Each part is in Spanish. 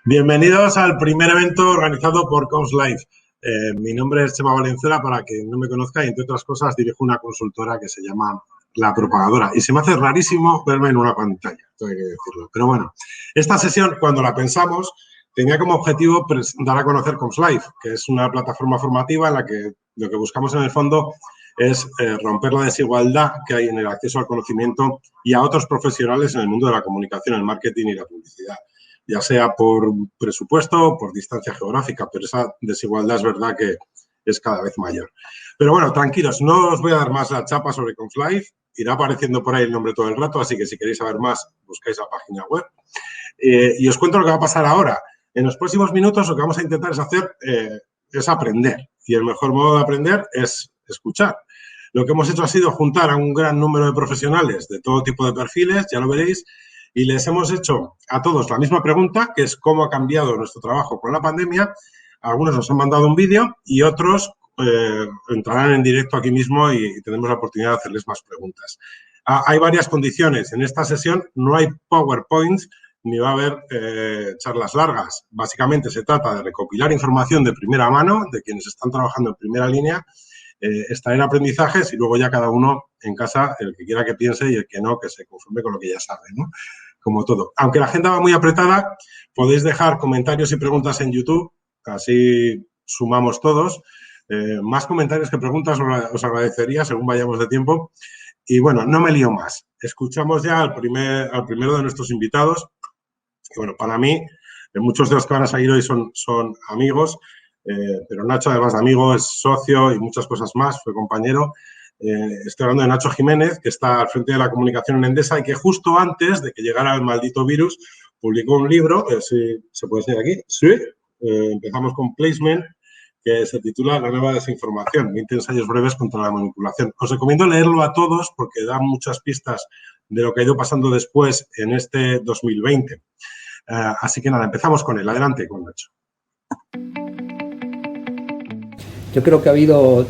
Bienvenidos al primer evento organizado por Coms Life. Mi nombre es Chema Valenzuela, para quien no me conozca, y entre otras cosas dirijo una consultora que se llama La Propagadora. Y se me hace rarísimo verme en una pantalla, tengo que decirlo. Pero bueno, esta sesión, cuando la pensamos, tenía como objetivo dar a conocer Coms Life, que es una plataforma formativa en la que lo que buscamos en el fondo es romper la desigualdad que hay en el acceso al conocimiento y a otros profesionales en el mundo de la comunicación, el marketing y la publicidad, ya sea por presupuesto o por distancia geográfica, pero esa desigualdad es verdad que es cada vez mayor. Pero bueno, tranquilos, no os voy a dar más la chapa sobre Coms Life, irá apareciendo por ahí el nombre todo el rato, así que si queréis saber más, buscáis la página web. Y os cuento lo que va a pasar ahora. En los próximos minutos lo que vamos a intentar es aprender, y el mejor modo de aprender es escuchar. Lo que hemos hecho ha sido juntar a un gran número de profesionales de todo tipo de perfiles, ya lo veréis, y les hemos hecho a todos la misma pregunta, que es cómo ha cambiado nuestro trabajo con la pandemia. Algunos nos han mandado un vídeo y otros entrarán en directo aquí mismo y tendremos la oportunidad de hacerles más preguntas. Hay varias condiciones. En esta sesión no hay PowerPoints ni va a haber charlas largas. Básicamente se trata de recopilar información de primera mano de quienes están trabajando en primera línea, extraer aprendizajes y luego ya cada uno en casa, el que quiera que piense y el que no, que se conforme con lo que ya sabe, ¿no? Como todo. Aunque la agenda va muy apretada, podéis dejar comentarios y preguntas en YouTube, así sumamos todos. Más comentarios que preguntas os agradecería según vayamos de tiempo. Y bueno, no me lío más. Escuchamos ya al primero de nuestros invitados. Y bueno, para mí, muchos de los que van a salir hoy son amigos, pero Nacho, además de amigo, es socio y muchas cosas más, fue compañero. Estoy hablando de Nacho Jiménez, que está al frente de la comunicación en Endesa y que justo antes de que llegara el maldito virus publicó un libro, ¿se puede decir aquí? Sí. Empezamos con Placement, que se titula La nueva desinformación, 20 ensayos breves contra la manipulación. Os recomiendo leerlo a todos porque da muchas pistas de lo que ha ido pasando después en este 2020. Así que nada, empezamos con él. Adelante, con Nacho. Yo creo que ha habido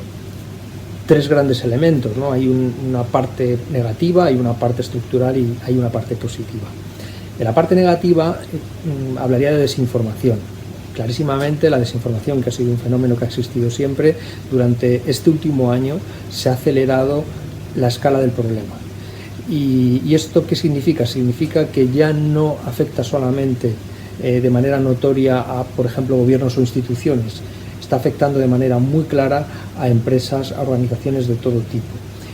tres grandes elementos, ¿no? Hay una parte negativa, hay una parte estructural y hay una parte positiva. En la parte negativa hablaría de desinformación. Clarísimamente la desinformación, que ha sido un fenómeno que ha existido siempre, durante este último año se ha acelerado la escala del problema. ¿Y esto qué significa? Significa que ya no afecta solamente de manera notoria a, por ejemplo, gobiernos o instituciones. Está afectando de manera muy clara a empresas, a organizaciones de todo tipo.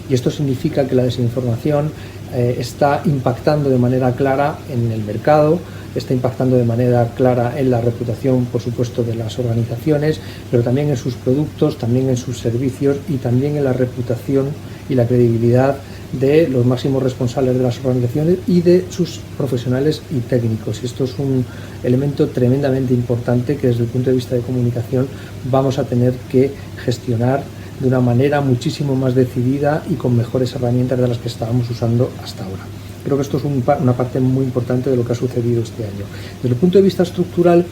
Y esto significa que la desinformación está impactando de manera clara en el mercado, está impactando de manera clara en la reputación, por supuesto, de las organizaciones, pero también en sus productos, también en sus servicios y también en la reputación y la credibilidad de los máximos responsables de las organizaciones y de sus profesionales y técnicos. Esto es un elemento tremendamente importante que desde el punto de vista de comunicación vamos a tener que gestionar de una manera muchísimo más decidida y con mejores herramientas de las que estábamos usando hasta ahora. Creo que esto es una parte muy importante de lo que ha sucedido este año. Desde el punto de vista estructural,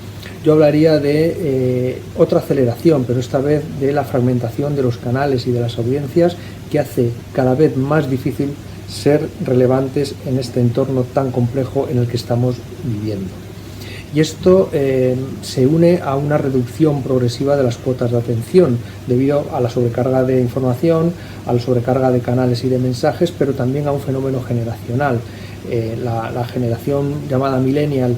yo hablaría de otra aceleración, pero esta vez de la fragmentación de los canales y de las audiencias, que hace cada vez más difícil ser relevantes en este entorno tan complejo en el que estamos viviendo. Y esto se une a una reducción progresiva de las cuotas de atención debido a la sobrecarga de información, a la sobrecarga de canales y de mensajes, pero también a un fenómeno generacional. La generación llamada millennial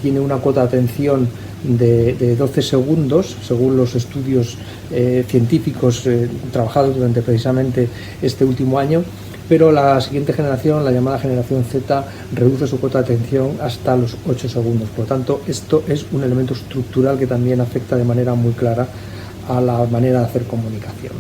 tiene una cuota de atención de 12 segundos, según los estudios científicos trabajados durante precisamente este último año, pero la siguiente generación, la llamada generación Z, reduce su cuota de atención hasta los 8 segundos. Por lo tanto, esto es un elemento estructural que también afecta de manera muy clara a la manera de hacer comunicación.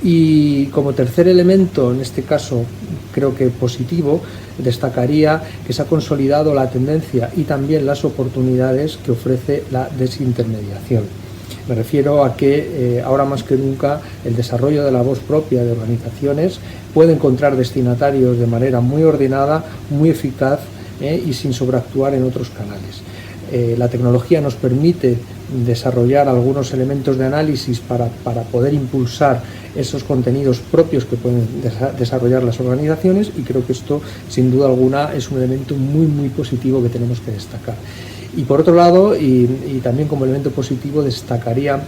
Y como tercer elemento, en este caso creo que positivo, destacaría que se ha consolidado la tendencia y también las oportunidades que ofrece la desintermediación. Me refiero a que ahora más que nunca el desarrollo de la voz propia de organizaciones puede encontrar destinatarios de manera muy ordenada, muy eficaz y sin sobreactuar en otros canales. La tecnología nos permite desarrollar algunos elementos de análisis para poder impulsar esos contenidos propios que pueden desarrollar las organizaciones, y creo que esto sin duda alguna es un elemento muy positivo que tenemos que destacar. Y por otro lado, y también como elemento positivo, destacaría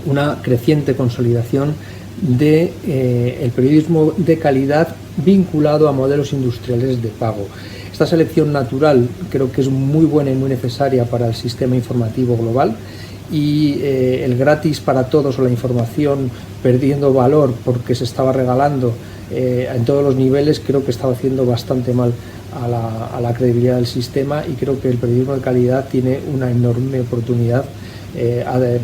una creciente consolidación del el periodismo de calidad vinculado a modelos industriales de pago. Esta selección natural creo que es muy buena y muy necesaria para el sistema informativo global, y el gratis para todos o la información perdiendo valor porque se estaba regalando en todos los niveles, creo que estaba haciendo bastante mal a la credibilidad del sistema, y creo que el periodismo de calidad tiene una enorme oportunidad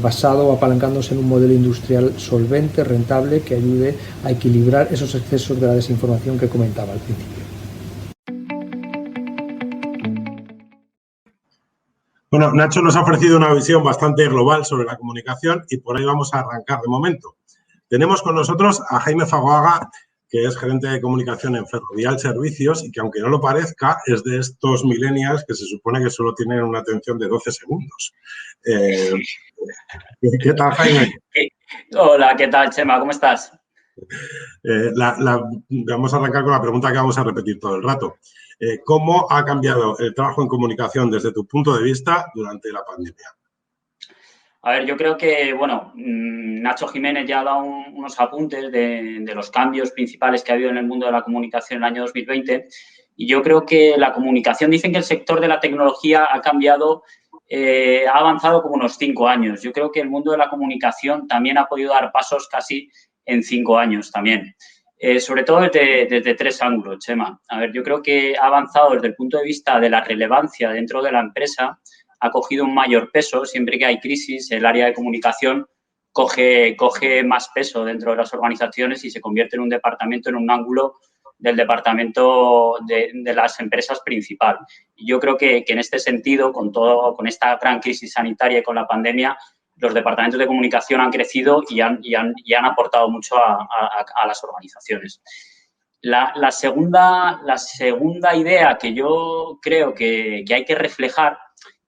basado o apalancándose en un modelo industrial solvente, rentable, que ayude a equilibrar esos excesos de la desinformación que comentaba al principio. Bueno, Nacho nos ha ofrecido una visión bastante global sobre la comunicación y por ahí vamos a arrancar de momento. Tenemos con nosotros a Jaime Fagoaga, que es gerente de comunicación en Ferrovial Servicios y que, aunque no lo parezca, es de estos millennials que se supone que solo tienen una atención de 12 segundos. ¿Qué tal, Jaime? Hola, ¿qué tal, Chema? ¿Cómo estás? Vamos a arrancar con la pregunta que vamos a repetir todo el rato. ¿Cómo ha cambiado el trabajo en comunicación desde tu punto de vista durante la pandemia? A ver, yo creo que, bueno, Nacho Jiménez ya ha dado unos apuntes de los cambios principales que ha habido en el mundo de la comunicación en el año 2020, y yo creo que la comunicación, dicen que el sector de la tecnología ha cambiado, ha avanzado como unos 5 años. Yo creo que el mundo de la comunicación también ha podido dar pasos casi en 5 años también. Sobre todo desde 3 ángulos, Chema. A ver, yo creo que ha avanzado desde el punto de vista de la relevancia dentro de la empresa, ha cogido un mayor peso. Siempre que hay crisis, el área de comunicación coge más peso dentro de las organizaciones y se convierte en un departamento, en un ángulo del departamento de las empresas principal. Y yo creo que en este sentido, con esta gran crisis sanitaria y con la pandemia, los departamentos de comunicación han crecido y han aportado mucho a las organizaciones. La segunda idea que yo creo que hay que reflejar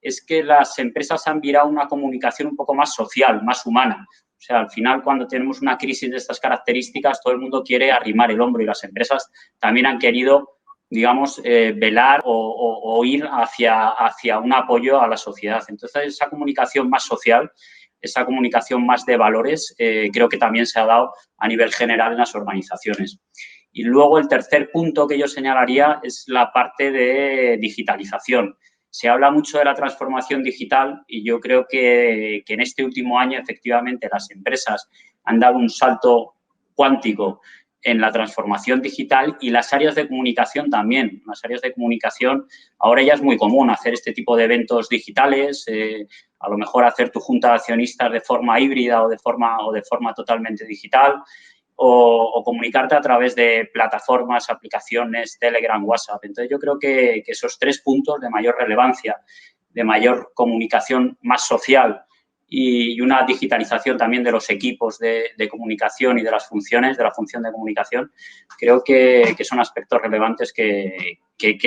es que las empresas han virado una comunicación un poco más social, más humana. O sea, al final, cuando tenemos una crisis de estas características, todo el mundo quiere arrimar el hombro, y las empresas también han querido, digamos, velar o ir hacia un apoyo a la sociedad. Entonces, esa comunicación más social, esa comunicación más de valores, creo que también se ha dado a nivel general en las organizaciones. Y luego, el tercer punto que yo señalaría es la parte de digitalización. Se habla mucho de la transformación digital y yo creo que en este último año, efectivamente, las empresas han dado un salto cuántico en la transformación digital, y las áreas de comunicación también. Las áreas de comunicación, ahora ya es muy común hacer este tipo de eventos digitales, a lo mejor hacer tu junta de accionistas de forma híbrida o de forma totalmente digital. O comunicarte a través de plataformas, aplicaciones, Telegram, WhatsApp. Entonces, yo creo que esos 3 puntos de mayor relevancia, de mayor comunicación más social y una digitalización también de los equipos de comunicación y de las funciones, de la función de comunicación, creo que son aspectos relevantes que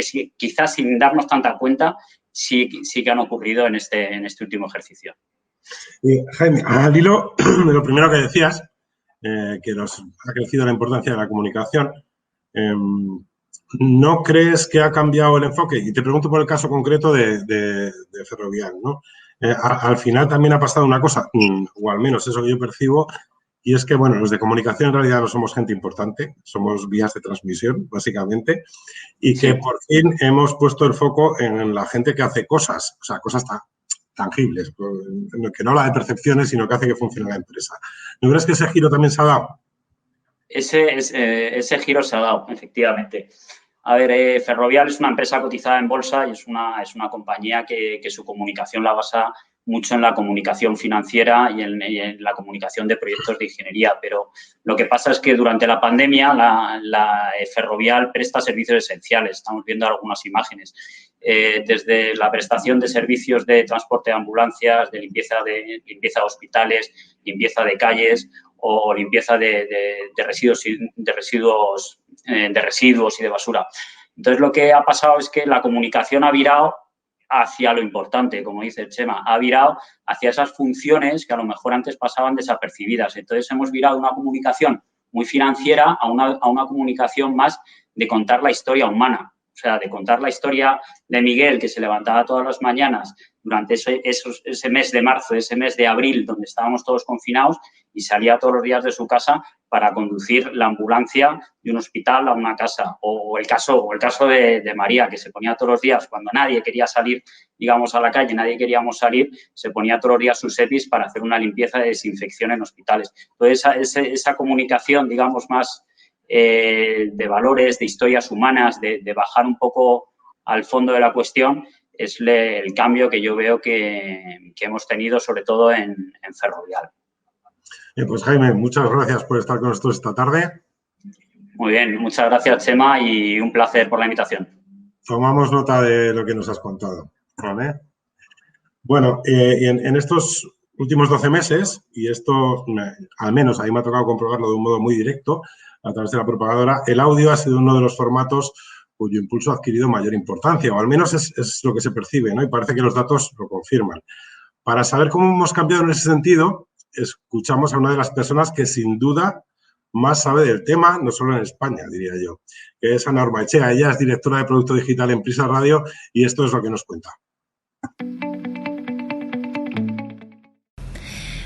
sí, quizás sin darnos tanta cuenta, sí que han ocurrido en este último ejercicio. Jaime, al hilo de lo primero que decías, que nos ha crecido la importancia de la comunicación, ¿no crees que ha cambiado el enfoque? Y te pregunto por el caso concreto de Ferrovial, ¿no? Al final también ha pasado una cosa, o al menos eso que yo percibo, y es que, bueno, los de comunicación en realidad no somos gente importante, somos vías de transmisión, básicamente, y que por fin hemos puesto el foco en la gente que hace cosas, o sea, cosas tangibles, que no habla de percepciones, sino que hace que funcione la empresa. ¿No crees que ese giro también se ha dado? Ese giro se ha dado, efectivamente. A ver, Ferrovial es una empresa cotizada en bolsa y es una compañía que su comunicación la basa mucho en la comunicación financiera y en la comunicación de proyectos de ingeniería. Pero lo que pasa es que durante la pandemia la Ferrovial presta servicios esenciales. Estamos viendo algunas imágenes. Desde la prestación de servicios de transporte de ambulancias, de limpieza de hospitales, limpieza de calles o limpieza de residuos y de basura. Entonces, lo que ha pasado es que la comunicación ha virado hacia lo importante, como dice el Chema, ha virado hacia esas funciones que a lo mejor antes pasaban desapercibidas. Entonces, hemos virado una comunicación muy financiera a una comunicación más de contar la historia humana. sea, de contar la historia de Miguel, que se levantaba todas las mañanas durante ese mes de marzo, ese mes de abril, donde estábamos todos confinados, y salía todos los días de su casa para conducir la ambulancia de un hospital a una casa. O el caso de María, que se ponía todos los días, cuando nadie quería salir, digamos, a la calle, nadie queríamos salir, se ponía todos los días sus EPIs para hacer una limpieza de desinfección en hospitales. Entonces, esa comunicación, digamos, más de valores, de historias humanas, de bajar un poco al fondo de la cuestión, es el cambio que yo veo que hemos tenido, sobre todo en Ferrovial. Pues Jaime, muchas gracias por estar con nosotros esta tarde. Muy bien, muchas gracias, Chema, y un placer por la invitación. Tomamos nota de lo que nos has contado. ¿Vale? Bueno, en estos últimos 12 meses, y esto al menos a mí me ha tocado comprobarlo de un modo muy directo a través de la propagadora, el audio ha sido uno de los formatos cuyo impulso ha adquirido mayor importancia, o al menos es lo que se percibe, ¿no? Y parece que los datos lo confirman. Para saber cómo hemos cambiado en ese sentido, escuchamos a una de las personas que sin duda más sabe del tema, no solo en España, diría yo, que es Ana Ormaechea. Ella es directora de Producto Digital en Prisa Radio y esto es lo que nos cuenta.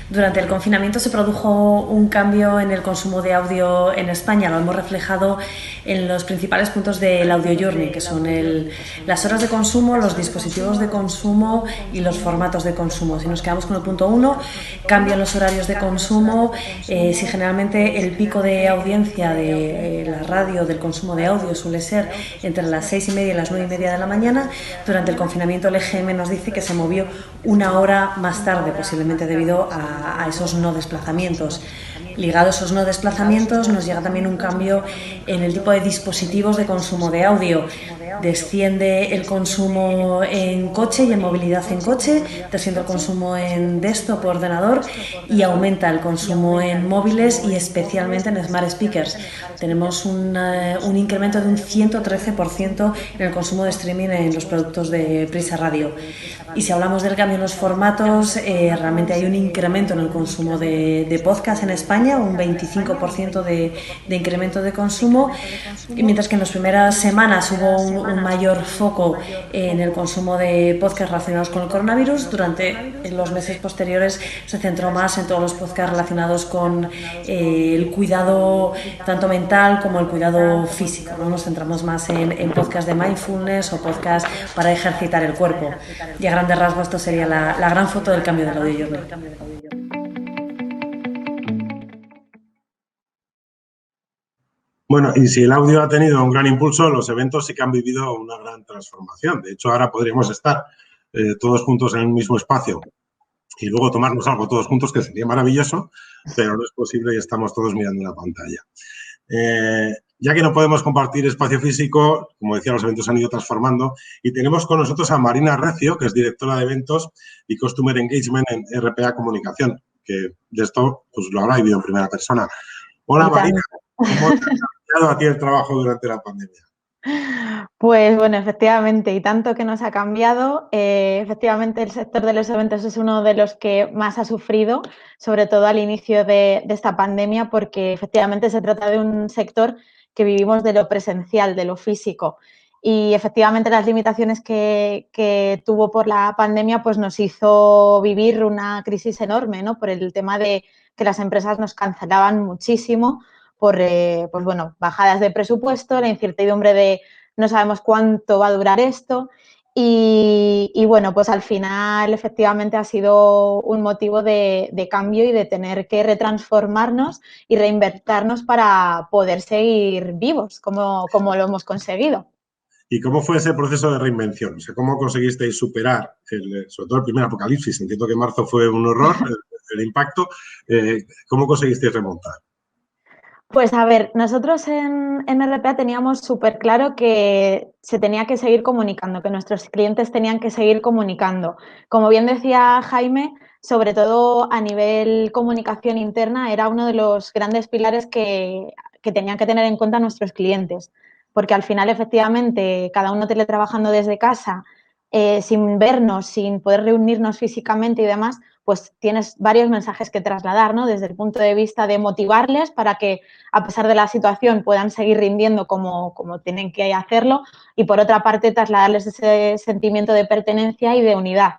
Durante el confinamiento se produjo un cambio en el consumo de audio en España. Lo hemos reflejado en los principales puntos del Audio Journey, que son las horas de consumo, los dispositivos de consumo y los formatos de consumo. Si nos quedamos con el punto 1, cambio en los horarios de consumo. Si generalmente el pico de audiencia de la radio, del consumo de audio, suele ser entre las 6:30 y las 9:30 de la mañana, durante el confinamiento el EGM nos dice que se movió una hora más tarde, posiblemente debido a esos no desplazamientos. Ligado a esos no desplazamientos nos llega también un cambio en el tipo de dispositivos de consumo de audio. Desciende el consumo en coche y en movilidad en coche, desciende el consumo en desktop o ordenador y aumenta el consumo en móviles y especialmente en smart speakers. Tenemos un incremento de un 113% en el consumo de streaming en los productos de Prisa Radio. Y si hablamos del cambio en los formatos, realmente hay un incremento en el consumo de podcast en España, un 25% de incremento de consumo, y mientras que en las primeras semanas hubo un mayor foco en el consumo de podcasts relacionados con el coronavirus, durante los meses posteriores se centró más en todos los podcasts relacionados con el cuidado tanto mental como el cuidado físico, ¿no? Nos centramos más en podcasts de mindfulness o podcasts para ejercitar el cuerpo. Y a grandes rasgos esto sería la gran foto del cambio del Audio Journey. Bueno, y si el audio ha tenido un gran impulso, los eventos sí que han vivido una gran transformación. De hecho, ahora podríamos estar todos juntos en el mismo espacio y luego tomarnos algo todos juntos, que sería maravilloso, pero no es posible y estamos todos mirando una pantalla. Ya que no podemos compartir espacio físico, como decía, los eventos han ido transformando y tenemos con nosotros a Marina Recio, que es directora de eventos y Customer Engagement en RPA Comunicación, que de esto pues lo habrá vivido en primera persona. Hola Marina, ¿cómo te ha cambiado a ti el trabajo durante la pandemia? Pues bueno, efectivamente, y tanto que nos ha cambiado. Efectivamente, el sector de los eventos es uno de los que más ha sufrido, sobre todo al inicio de esta pandemia, porque efectivamente se trata de un sector que vivimos de lo presencial, de lo físico. Y efectivamente las limitaciones que tuvo por la pandemia pues nos hizo vivir una crisis enorme, ¿no? Por el tema de que las empresas nos cancelaban muchísimo por pues bueno, bajadas de presupuesto, la incertidumbre de no sabemos cuánto va a durar esto y bueno, pues al final efectivamente ha sido un motivo de cambio y de tener que retransformarnos y reinventarnos para poder seguir vivos, como lo hemos conseguido. ¿Y cómo fue ese proceso de reinvención? O sea, ¿cómo conseguisteis superar, sobre todo el primer apocalipsis? Entiendo que marzo fue un horror, el impacto. ¿Cómo conseguisteis remontar? Pues a ver, nosotros en RPA teníamos súper claro que se tenía que seguir comunicando, que nuestros clientes tenían que seguir comunicando. Como bien decía Jaime, sobre todo a nivel comunicación interna, era uno de los grandes pilares que tenían que tener en cuenta nuestros clientes, porque al final, efectivamente, cada uno teletrabajando desde casa, sin vernos, sin poder reunirnos físicamente y demás, pues tienes varios mensajes que trasladar, ¿no? Desde el punto de vista de motivarles para que, a pesar de la situación, puedan seguir rindiendo como tienen que hacerlo, y por otra parte trasladarles ese sentimiento de pertenencia y de unidad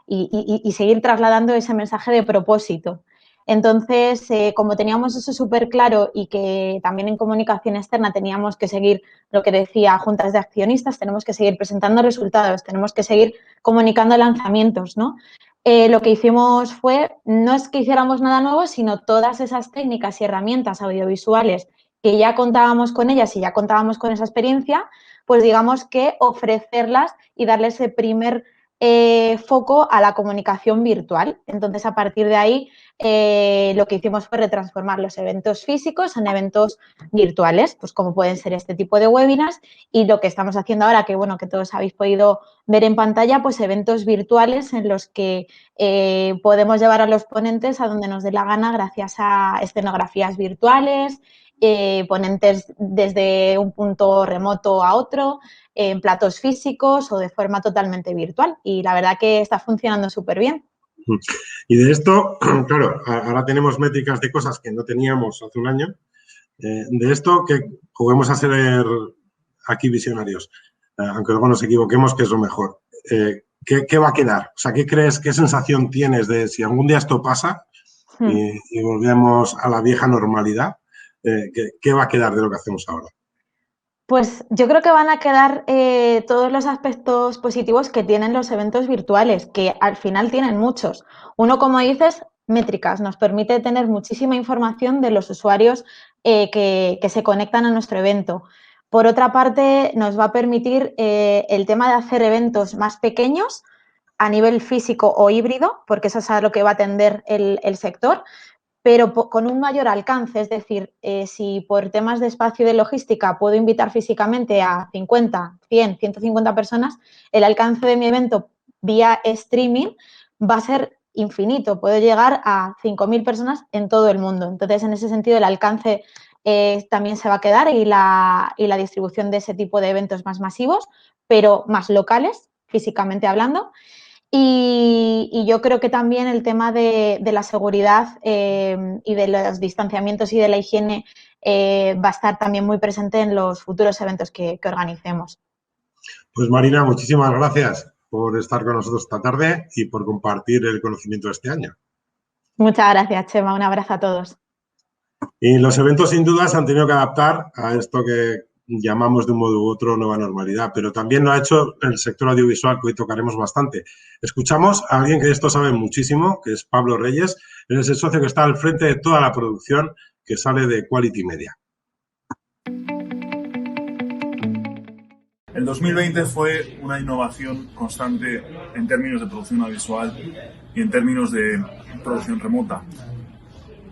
y seguir trasladando ese mensaje de propósito. Entonces, como teníamos eso súper claro y que también en comunicación externa teníamos que seguir lo que decía juntas de accionistas, tenemos que seguir presentando resultados, tenemos que seguir comunicando lanzamientos, ¿no? Lo que hicimos fue, no es que hiciéramos nada nuevo, sino todas esas técnicas y herramientas audiovisuales que ya contábamos con ellas y ya contábamos con esa experiencia, pues digamos que ofrecerlas y darle ese primer foco a la comunicación virtual. Entonces, a partir de ahí, lo que hicimos fue retransformar los eventos físicos en eventos virtuales, pues como pueden ser este tipo de webinars, y lo que estamos haciendo ahora, que bueno, que todos habéis podido ver en pantalla, pues eventos virtuales en los que podemos llevar a los ponentes a donde nos dé la gana gracias a escenografías virtuales, ponentes desde un punto remoto a otro, en platos físicos o de forma totalmente virtual. Y la verdad que está funcionando súper bien. Y de esto, claro, ahora tenemos métricas de cosas que no teníamos hace un año. De esto, que juguemos a ser aquí visionarios, aunque luego nos equivoquemos, que es lo mejor. ¿Qué va a quedar? O sea, ¿qué crees, qué sensación tienes de si algún día esto pasa y volvemos a la vieja normalidad? ¿Qué va a quedar de lo que hacemos ahora? Pues yo creo que van a quedar todos los aspectos positivos que tienen los eventos virtuales, que al final tienen muchos. Uno, como dices, métricas. Nos permite tener muchísima información de los usuarios que se conectan a nuestro evento. Por otra parte, nos va a permitir el tema de hacer eventos más pequeños a nivel físico o híbrido, porque eso es a lo que va a tender el sector, pero con un mayor alcance. Es decir, si por temas de espacio y de logística puedo invitar físicamente a 50, 100, 150 personas, el alcance de mi evento vía streaming va a ser infinito. Puedo llegar a 5.000 personas en todo el mundo. Entonces, en ese sentido, el alcance también se va a quedar y la distribución de ese tipo de eventos más masivos, pero más locales, físicamente hablando. Y yo creo que también el tema de la seguridad y de los distanciamientos y de la higiene va a estar también muy presente en los futuros eventos que organicemos. Pues Marina, muchísimas gracias por estar con nosotros esta tarde y por compartir el conocimiento de este año. Muchas gracias, Chema. Un abrazo a todos. Y los eventos, sin duda, se han tenido que adaptar a esto que llamamos de un modo u otro nueva normalidad, pero también lo ha hecho el sector audiovisual, que hoy tocaremos bastante. Escuchamos a alguien que de esto sabe muchísimo, que es Pablo Reyes. Él es el socio que está al frente de toda la producción que sale de Quality Media. El 2020 fue una innovación constante en términos de producción audiovisual y en términos de producción remota.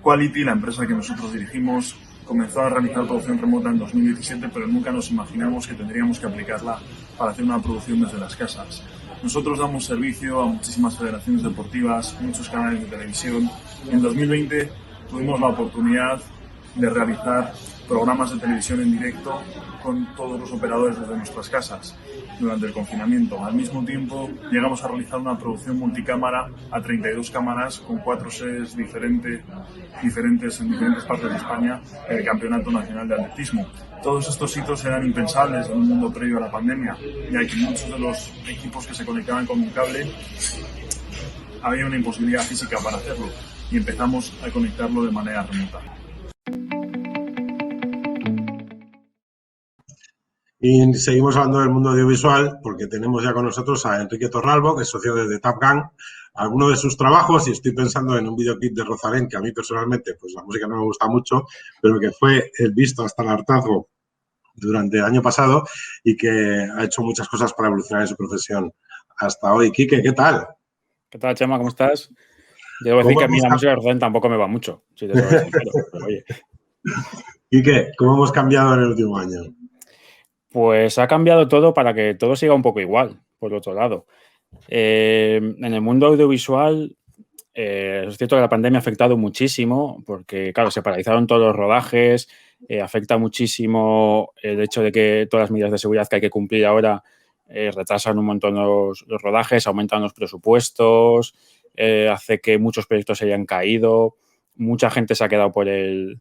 Quality, la empresa que nosotros dirigimos, comenzó a realizar producción remota en 2017, pero nunca nos imaginamos que tendríamos que aplicarla para hacer una producción desde las casas. Nosotros damos servicio a muchísimas federaciones deportivas, muchos canales de televisión. En 2020 tuvimos la oportunidad de realizar programas de televisión en directo con todos los operadores desde nuestras casas durante el confinamiento. Al mismo tiempo, llegamos a realizar una producción multicámara a 32 cámaras con 4 sedes diferentes en diferentes partes de España en el Campeonato Nacional de Atletismo. Todos estos hitos eran impensables en un mundo previo a la pandemia, ya que muchos de los equipos que se conectaban con un cable había una imposibilidad física para hacerlo y empezamos a conectarlo de manera remota. Y seguimos hablando del mundo audiovisual porque tenemos ya con nosotros a Enrique Torralbo, que es socio de Top Gun. Algunos de sus trabajos, y estoy pensando en un videoclip de Rosalén, que a mí personalmente pues la música no me gusta mucho, pero que fue el visto hasta el hartazgo durante el año pasado y que ha hecho muchas cosas para evolucionar en su profesión hasta hoy. Quique, ¿qué tal? ¿Qué tal, Chema? ¿Cómo estás? Yo debo decir que a mí la música de Rosalén tampoco me va mucho, si te tengo que decir, pero oye. Quique, ¿cómo hemos cambiado en el último año? Pues ha cambiado todo para que todo siga un poco igual, por otro lado. En el mundo audiovisual es cierto que la pandemia ha afectado muchísimo porque, claro, se paralizaron todos los rodajes, afecta muchísimo el hecho de que todas las medidas de seguridad que hay que cumplir ahora retrasan un montón los rodajes, aumentan los presupuestos, hace que muchos proyectos se hayan caído, mucha gente se ha quedado por el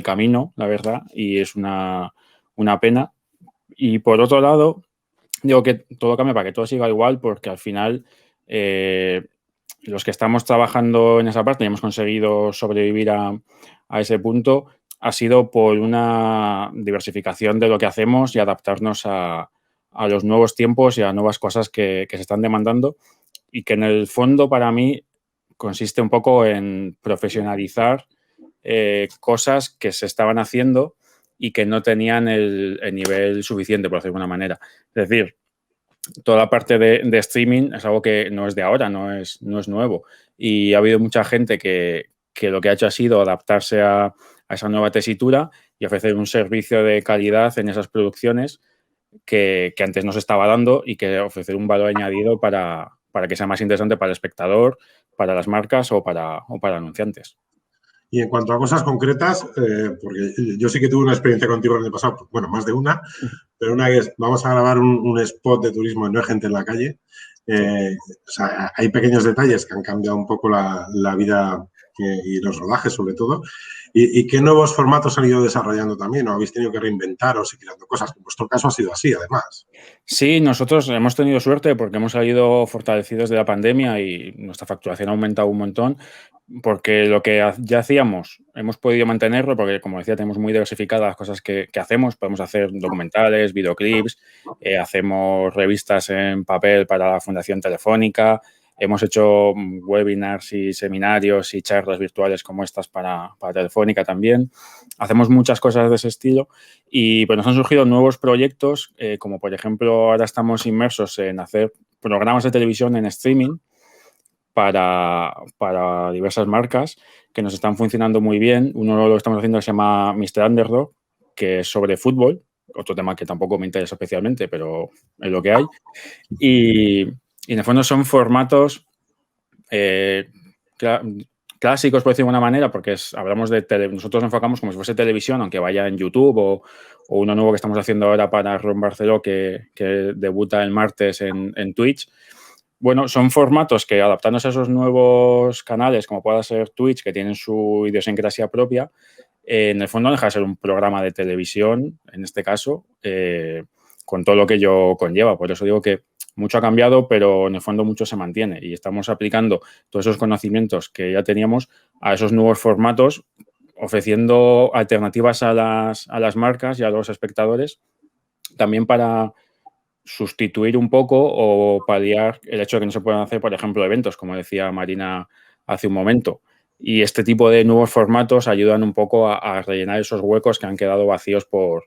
camino, la verdad, y es una pena. Y por otro lado, digo que todo cambia para que todo siga igual, porque al final los que estamos trabajando en esa parte y hemos conseguido sobrevivir a ese punto, ha sido por una diversificación de lo que hacemos y adaptarnos a los nuevos tiempos y a nuevas cosas que se están demandando, y que en el fondo para mí consiste un poco en profesionalizar cosas que se estaban haciendo y que no tenían el nivel suficiente, por decirlo de alguna manera. Es decir, toda la parte de streaming es algo que no es de ahora, no es nuevo. Y ha habido mucha gente que lo que ha hecho ha sido adaptarse a esa nueva tesitura y ofrecer un servicio de calidad en esas producciones que antes no se estaba dando, y que ofrecer un valor añadido para que sea más interesante para el espectador, para las marcas o para anunciantes. Y en cuanto a cosas concretas, porque yo sí que tuve una experiencia contigo en el pasado, bueno, más de una, pero una que es, vamos a grabar un spot de turismo en No hay gente en la calle. O sea, hay pequeños detalles que han cambiado un poco la vida y los rodajes, sobre todo. ¿Y qué nuevos formatos han ido desarrollando también? ¿O habéis tenido que reinventaros y creando cosas? En vuestro caso ha sido así, además. Sí, nosotros hemos tenido suerte porque hemos salido fortalecidos de la pandemia y nuestra facturación ha aumentado un montón, porque lo que ya hacíamos hemos podido mantenerlo, porque, como decía, tenemos muy diversificadas las cosas que hacemos. Podemos hacer documentales, videoclips, hacemos revistas en papel para la Fundación Telefónica, hemos hecho webinars y seminarios y charlas virtuales como estas para Telefónica también. Hacemos muchas cosas de ese estilo, y pues nos han surgido nuevos proyectos, como por ejemplo ahora estamos inmersos en hacer programas de televisión en streaming para diversas marcas que nos están funcionando muy bien. Uno lo estamos haciendo que se llama Mr. Underdog, que es sobre fútbol, otro tema que tampoco me interesa especialmente, pero es lo que hay. Y en el fondo son formatos clásicos, por decirlo de alguna manera, porque hablamos de nosotros nos enfocamos como si fuese televisión, aunque vaya en YouTube, o uno nuevo que estamos haciendo ahora para Ron Barceló, que debuta el martes en Twitch. Bueno, son formatos que, adaptándose a esos nuevos canales, como pueda ser Twitch, que tienen su idiosincrasia propia, en el fondo no deja de ser un programa de televisión, en este caso, con todo lo que ello conlleva. Por eso digo que mucho ha cambiado, pero en el fondo mucho se mantiene, y estamos aplicando todos esos conocimientos que ya teníamos a esos nuevos formatos, ofreciendo alternativas a las marcas y a los espectadores, también para sustituir un poco o paliar el hecho de que no se puedan hacer, por ejemplo, eventos, como decía Marina hace un momento. Y este tipo de nuevos formatos ayudan un poco a rellenar esos huecos que han quedado vacíos por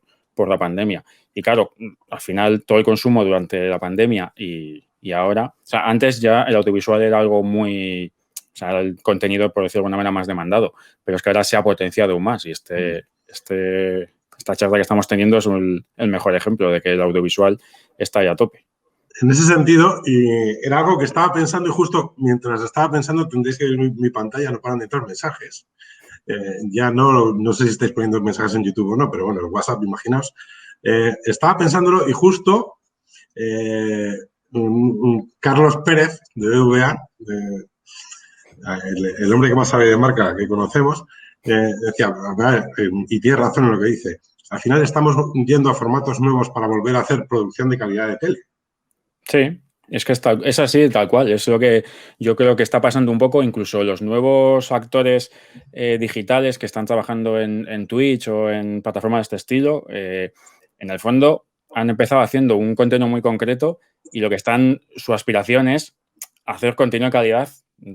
la pandemia. Y claro, al final todo el consumo durante la pandemia y ahora, o sea, antes ya el audiovisual era algo muy, o sea, el contenido, por decirlo de alguna manera, más demandado, pero es que ahora se ha potenciado aún más, y esta charla que estamos teniendo es el mejor ejemplo de que el audiovisual está ahí a tope. En ese sentido, y era algo que estaba pensando, y justo mientras estaba pensando, tendréis que ver mi pantalla, no paran de entrar mensajes. Ya no sé si estáis poniendo mensajes en YouTube o no, pero bueno, el WhatsApp, imaginaos. Estaba pensándolo, y justo Carlos Pérez, de BVA, el hombre que más sabe de marca que conocemos, decía, y tiene razón en lo que dice, al final estamos yendo a formatos nuevos para volver a hacer producción de calidad de tele. Sí, es que es así, tal cual. Es lo que yo creo que está pasando un poco. Incluso los nuevos actores digitales que están trabajando en Twitch o en plataformas de este estilo, en el fondo han empezado haciendo un contenido muy concreto, y lo que su aspiración es hacer contenido de calidad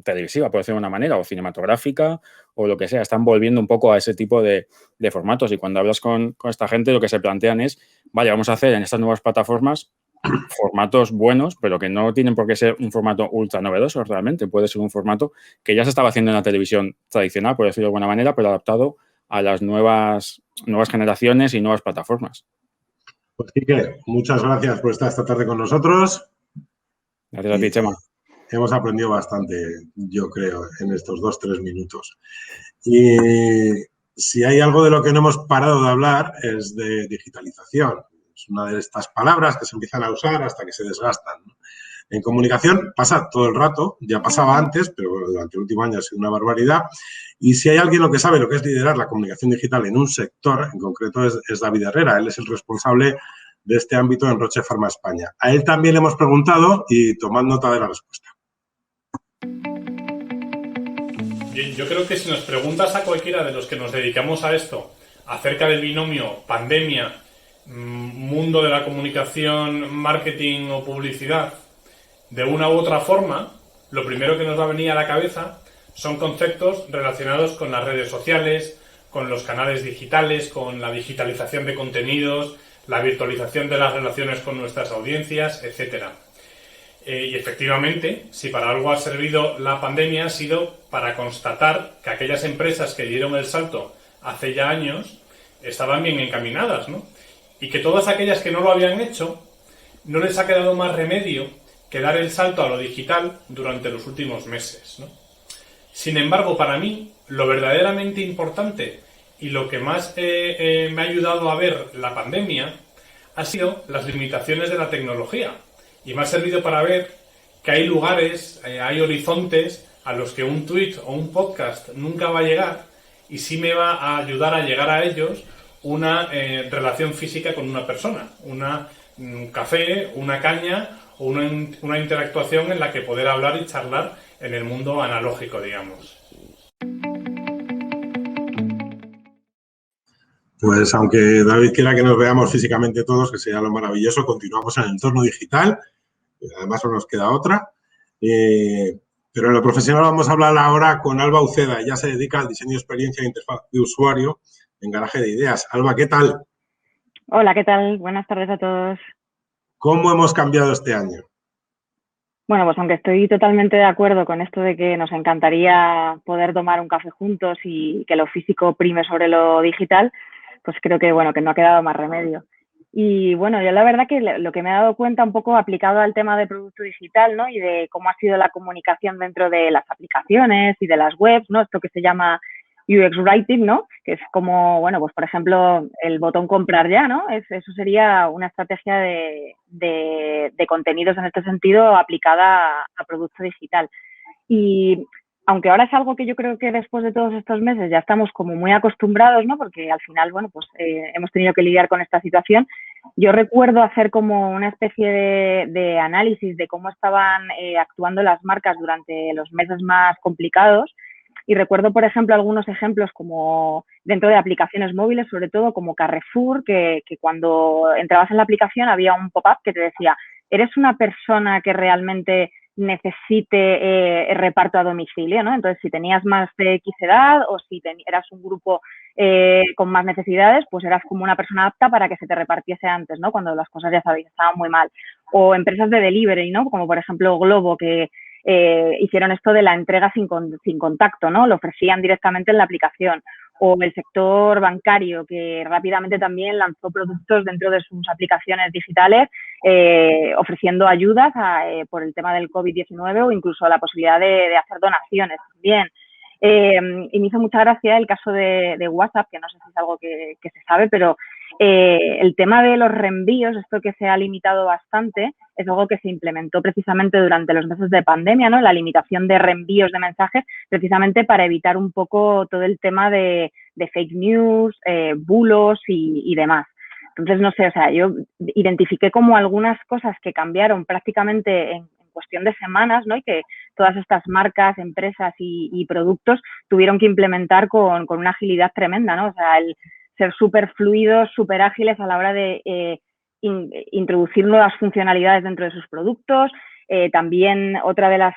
televisiva, por decirlo de una manera, o cinematográfica, o lo que sea. Están volviendo un poco a ese tipo de formatos, y cuando hablas con esta gente, lo que se plantean es, vale, vamos a hacer en estas nuevas plataformas formatos buenos, pero que no tienen por qué ser un formato ultra novedoso realmente. Puede ser un formato que ya se estaba haciendo en la televisión tradicional, por decirlo de alguna manera, pero adaptado a las nuevas generaciones y nuevas plataformas. Pues sí, que muchas gracias por estar esta tarde con nosotros. Gracias a ti, Chema. Hemos aprendido bastante, yo creo, en estos 2-3 minutos. Y si hay algo de lo que no hemos parado de hablar es de digitalización. Es una de estas palabras que se empiezan a usar hasta que se desgastan, ¿no? En comunicación pasa todo el rato, ya pasaba antes, pero bueno, durante el último año ha sido una barbaridad. Y si hay alguien lo que sabe lo que es liderar la comunicación digital en un sector, en concreto es David Herrera. Él es el responsable de este ámbito en Roche Pharma España. A él también le hemos preguntado y tomad nota de la respuesta. Bien, yo creo que si nos preguntas a cualquiera de los que nos dedicamos a esto acerca del binomio pandemia, mundo de la comunicación, marketing o publicidad, de una u otra forma, lo primero que nos va a venir a la cabeza son conceptos relacionados con las redes sociales, con los canales digitales, con la digitalización de contenidos, la virtualización de las relaciones con nuestras audiencias, etcétera. Y efectivamente, si para algo ha servido la pandemia, ha sido para constatar que aquellas empresas que dieron el salto hace ya años estaban bien encaminadas, ¿no? Y que todas aquellas que no lo habían hecho, no les ha quedado más remedio que dar el salto a lo digital durante los últimos meses, ¿no? Sin embargo, para mí, lo verdaderamente importante y lo que más me ha ayudado a ver la pandemia ha sido las limitaciones de la tecnología. Y me ha servido para ver que hay lugares, hay horizontes a los que un tweet o un podcast nunca va a llegar, y sí me va a ayudar a llegar a ellos una relación física con una persona, un café, una caña o una interactuación en la que poder hablar y charlar en el mundo analógico, digamos. Pues aunque David quiera que nos veamos físicamente todos, que sería lo maravilloso, continuamos en el entorno digital, además no nos queda otra. Pero en lo profesional vamos a hablar ahora con Alba Uceda. Ella se dedica al diseño de experiencia e interfaz de usuario en Garaje de Ideas. Alba, ¿qué tal? Hola, ¿qué tal? Buenas tardes a todos. ¿Cómo hemos cambiado este año? Bueno, pues aunque estoy totalmente de acuerdo con esto de que nos encantaría poder tomar un café juntos y que lo físico prime sobre lo digital, pues creo que, bueno, que no ha quedado más remedio. Y bueno, yo la verdad que lo que me he dado cuenta un poco aplicado al tema de producto digital, ¿no? Y de cómo ha sido la comunicación dentro de las aplicaciones y de las webs, ¿no? Esto que se llama UX Writing, ¿no? Que es como, bueno, pues por ejemplo, el botón comprar ya, ¿no? Eso sería una estrategia de contenidos en este sentido aplicada a producto digital. Y aunque ahora es algo que yo creo que después de todos estos meses ya estamos como muy acostumbrados, ¿no? Porque al final, bueno, pues hemos tenido que lidiar con esta situación. Yo recuerdo hacer como una especie de análisis de cómo estaban actuando las marcas durante los meses más complicados. Y recuerdo, por ejemplo, algunos ejemplos como dentro de aplicaciones móviles, sobre todo como Carrefour, que cuando entrabas en la aplicación había un pop-up que te decía, ¿eres una persona que realmente necesite reparto a domicilio, ¿no? Entonces, si tenías más de X edad o si eras un grupo con más necesidades, pues eras como una persona apta para que se te repartiese antes, ¿no? Cuando las cosas, ya sabéis, estaban muy mal. O empresas de delivery, ¿no? Como por ejemplo Globo, que hicieron esto de la entrega sin contacto, ¿no? Lo ofrecían directamente en la aplicación. O el sector bancario, que rápidamente también lanzó productos dentro de sus aplicaciones digitales, ofreciendo ayudas por el tema del COVID-19 o incluso la posibilidad de hacer donaciones también. Y me hizo mucha gracia el caso de WhatsApp, que no sé si es algo que se sabe, pero el tema de los reenvíos, esto que se ha limitado bastante, es algo que se implementó precisamente durante los meses de pandemia, ¿no? La limitación de reenvíos de mensajes, precisamente para evitar un poco todo el tema de fake news, bulos y demás. Entonces, no sé, o sea, yo identifiqué como algunas cosas que cambiaron prácticamente en cuestión de semanas, ¿no? Y que todas estas marcas, empresas y productos tuvieron que implementar con una agilidad tremenda, ¿no? O sea, el ser súper fluidos, súper ágiles a la hora de introducir nuevas funcionalidades dentro de sus productos. También otra de las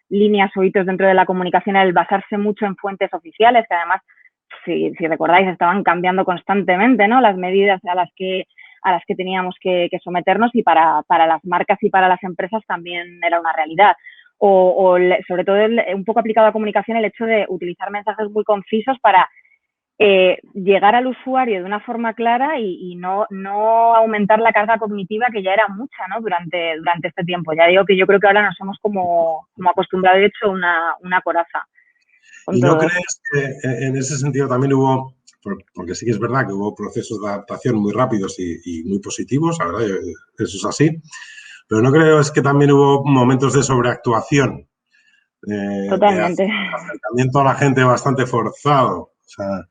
líneas o hitos dentro de la comunicación era el basarse mucho en fuentes oficiales, que además, si recordáis, estaban cambiando constantemente, ¿no? Las medidas a las que teníamos que someternos, y para las marcas y para las empresas también era una realidad. O sobre todo un poco aplicado a comunicación, el hecho de utilizar mensajes muy concisos para llegar al usuario de una forma clara y no aumentar la carga cognitiva, que ya era mucha, ¿no? durante este tiempo. Ya digo que yo creo que ahora nos hemos como acostumbrado y hecho una coraza. ¿Y no crees que en ese sentido también hubo porque sí que es verdad que hubo procesos de adaptación muy rápidos y muy positivos, la verdad, eso es así. Pero no creo es que también hubo momentos de sobreactuación, Totalmente. de acercamiento a la gente bastante forzado. O sea,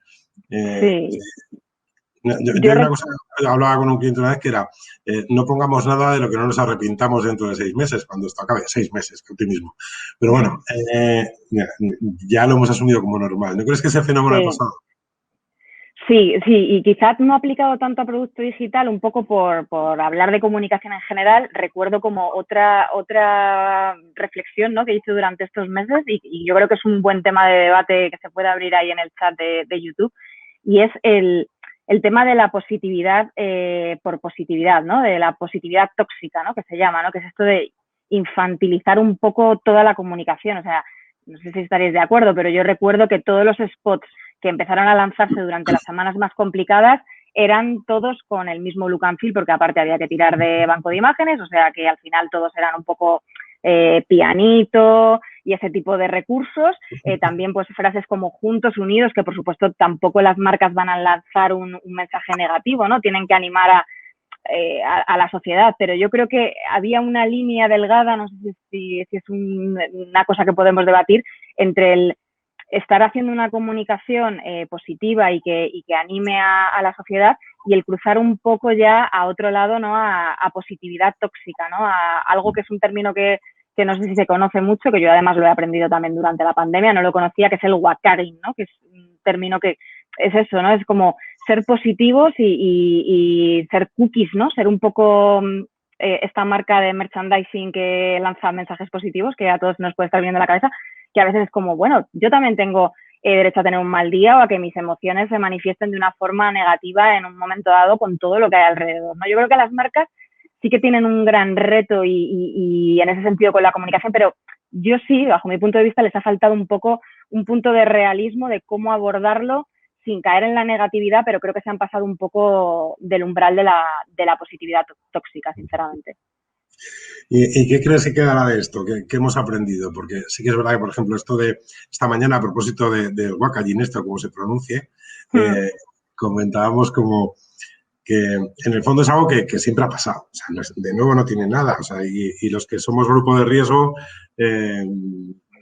Sí. yo hay una cosa que hablaba con un cliente una vez que era, no pongamos nada de lo que no nos arrepintamos dentro de 6 meses, cuando esto acabe. 6 meses, qué optimismo. Pero bueno, ya lo hemos asumido como normal. ¿No crees que ese fenómeno ha pasado? Sí, y quizás no aplicado tanto a producto digital, un poco por hablar de comunicación en general. Recuerdo como otra reflexión, ¿no?, que hice durante estos meses y yo creo que es un buen tema de debate que se puede abrir ahí en el chat de YouTube, y es el tema de la positividad por positividad, ¿no?, de la positividad tóxica, ¿no?, que se llama, ¿no?, que es esto de infantilizar un poco toda la comunicación. O sea, no sé si estaréis de acuerdo, pero yo recuerdo que todos los spots que empezaron a lanzarse durante las semanas más complicadas eran todos con el mismo look and feel, porque aparte había que tirar de banco de imágenes, o sea que al final todos eran un poco pianito y ese tipo de recursos. También pues frases como juntos, unidos, que por supuesto tampoco las marcas van a lanzar un mensaje negativo, ¿no? Tienen que animar a la sociedad, pero yo creo que había una línea delgada, no sé si es una cosa que podemos debatir, entre el estar haciendo una comunicación positiva y que anime a la sociedad, y el cruzar un poco ya a otro lado, ¿no?, a positividad tóxica, ¿no?, a algo que es un término que no sé si se conoce mucho, que yo además lo he aprendido también durante la pandemia, no lo conocía, que es el wakaring, ¿no?, que es un término que es eso, ¿no?, es como ser positivos y ser cookies, ¿no?, ser un poco esta marca de merchandising que lanza mensajes positivos, que a todos nos puede estar viendo la cabeza, que a veces es como, bueno, yo también tengo derecho a tener un mal día o a que mis emociones se manifiesten de una forma negativa en un momento dado con todo lo que hay alrededor, ¿no? Yo creo que las marcas sí que tienen un gran reto y en ese sentido con la comunicación, pero yo sí, bajo mi punto de vista, les ha faltado un poco un punto de realismo de cómo abordarlo sin caer en la negatividad, pero creo que se han pasado un poco del umbral de la positividad tóxica, sinceramente. ¿Y qué crees que quedará de esto? ¿Qué hemos aprendido? Porque sí que es verdad que, por ejemplo, esto de esta mañana, a propósito del wakaring, esto como se pronuncie, comentábamos como que en el fondo es algo que siempre ha pasado. O sea, de nuevo no tiene nada. O sea, y los que somos grupo de riesgo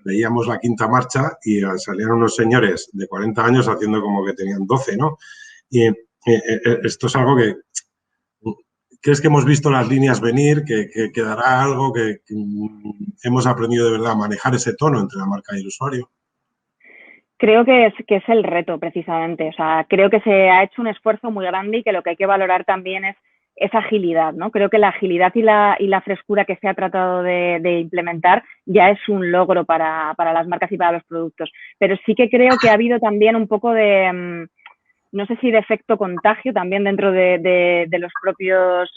veíamos la quinta marcha y salían unos señores de 40 años haciendo como que tenían 12, ¿no? Y esto es algo que... ¿Crees que hemos visto las líneas venir, que quedará algo, que hemos aprendido de verdad a manejar ese tono entre la marca y el usuario? Creo que es el reto, precisamente. O sea, creo que se ha hecho un esfuerzo muy grande y que lo que hay que valorar también es esa agilidad, ¿no? Creo que la agilidad y la frescura que se ha tratado de implementar ya es un logro para las marcas y para los productos. Pero sí que creo que ha habido también un poco de... no sé si de efecto contagio también dentro de los propios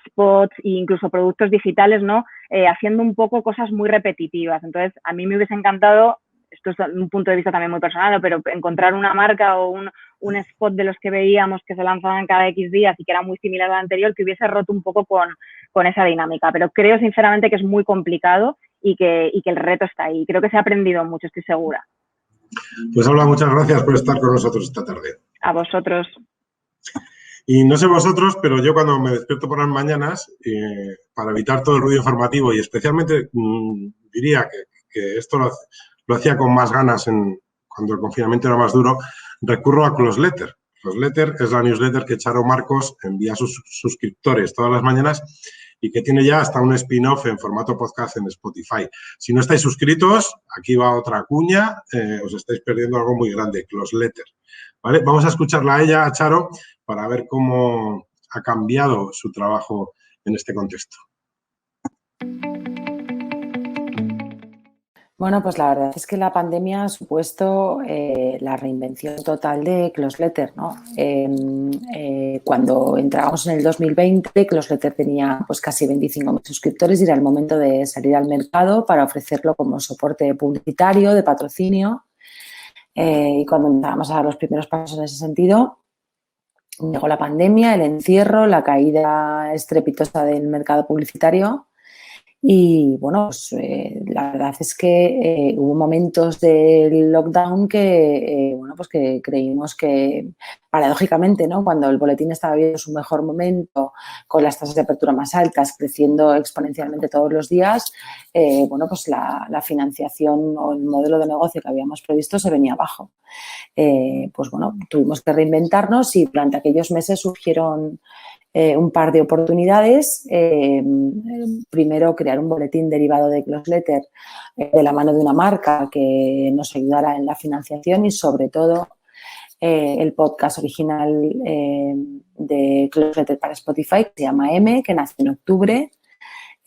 spots e incluso productos digitales, ¿no? Haciendo un poco cosas muy repetitivas. Entonces, a mí me hubiese encantado, esto es un punto de vista también muy personal, ¿no?, pero encontrar una marca o un spot de los que veíamos que se lanzaban cada X días y que era muy similar al anterior, que hubiese roto un poco con esa dinámica. Pero creo sinceramente que es muy complicado y que el reto está ahí. Creo que se ha aprendido mucho, estoy segura. Pues Alba, muchas gracias por estar con nosotros esta tarde. A vosotros. Y no sé vosotros, pero yo cuando me despierto por las mañanas, para evitar todo el ruido informativo y especialmente diría que esto lo hacía con más ganas cuando el confinamiento era más duro, recurro a Closeletter. Closeletter es la newsletter que Charo Marcos envía a sus suscriptores todas las mañanas y que tiene ya hasta un spin-off en formato podcast en Spotify. Si no estáis suscritos, aquí va otra cuña, os estáis perdiendo algo muy grande, Closeletter. ¿Vale? Vamos a escucharla a ella, a Charo, para ver cómo ha cambiado su trabajo en este contexto. Bueno, pues la verdad es que la pandemia ha supuesto la reinvención total de Closeletter, ¿no? Cuando entramos en el 2020, Closeletter tenía pues casi 25.000 suscriptores y era el momento de salir al mercado para ofrecerlo como soporte publicitario, de patrocinio. Y cuando empezábamos a dar los primeros pasos en ese sentido, llegó la pandemia, el encierro, la caída estrepitosa del mercado publicitario Y bueno, pues, la verdad es que hubo momentos del lockdown que, bueno, pues que creímos que, paradójicamente, ¿no? Cuando el boletín estaba viendo su mejor momento, con las tasas de apertura más altas, creciendo exponencialmente todos los días, bueno, pues la financiación o el modelo de negocio que habíamos previsto se venía abajo. Pues bueno, tuvimos que reinventarnos y durante aquellos meses surgieron un par de oportunidades. Primero, crear un boletín derivado de Closeletter de la mano de una marca que nos ayudara en la financiación y, sobre todo, el podcast original de Closeletter para Spotify, que se llama M, que nace en octubre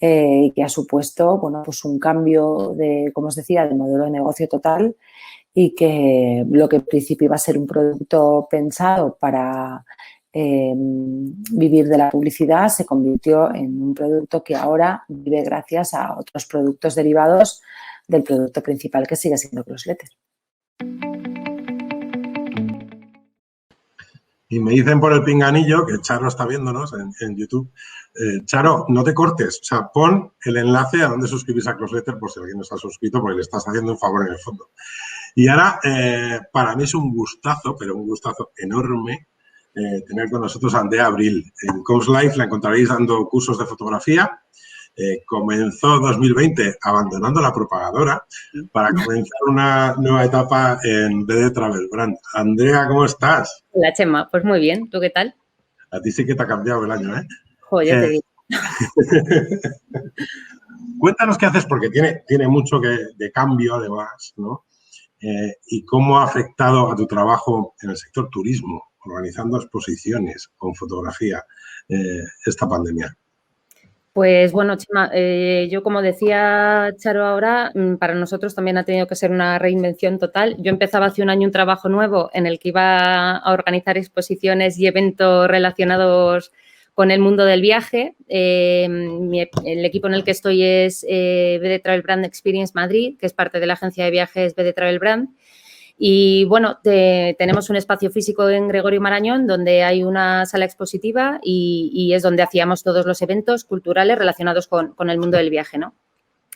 y que ha supuesto, bueno, pues un cambio de, como os decía, de modelo de negocio total, y que lo que en principio iba a ser un producto pensado para vivir de la publicidad se convirtió en un producto que ahora vive gracias a otros productos derivados del producto principal, que sigue siendo Closeletter. Y me dicen por el pinganillo que Charo está viéndonos en YouTube. Charo, no te cortes, o sea, pon el enlace a donde suscribirse a Closeletter por si alguien no está suscrito, porque le estás haciendo un favor en el fondo. Y ahora, para mí es un gustazo, pero un gustazo enorme, tener con nosotros a Andrea Abril. En Coms Live la encontraréis dando cursos de fotografía. Comenzó 2020 abandonando la propagadora para comenzar una nueva etapa en BD Travel Brand. Andrea, ¿cómo estás? Hola, Chema. Pues muy bien. ¿Tú qué tal? A ti sí que te ha cambiado el año, ¿eh? Joder, te digo. Cuéntanos qué haces, porque tiene mucho de cambio, además, ¿no? Y cómo ha afectado a tu trabajo en el sector turismo, organizando exposiciones con fotografía, esta pandemia. Pues bueno, Chema, yo como decía Charo ahora, para nosotros también ha tenido que ser una reinvención total. Yo empezaba hace un año un trabajo nuevo en el que iba a organizar exposiciones y eventos relacionados con el mundo del viaje. El equipo en el que estoy es BD Travel Brand Experience Madrid, que es parte de la agencia de viajes BD Travel Brand. Y bueno, tenemos un espacio físico en Gregorio Marañón donde hay una sala expositiva y es donde hacíamos todos los eventos culturales relacionados con el mundo del viaje, ¿no?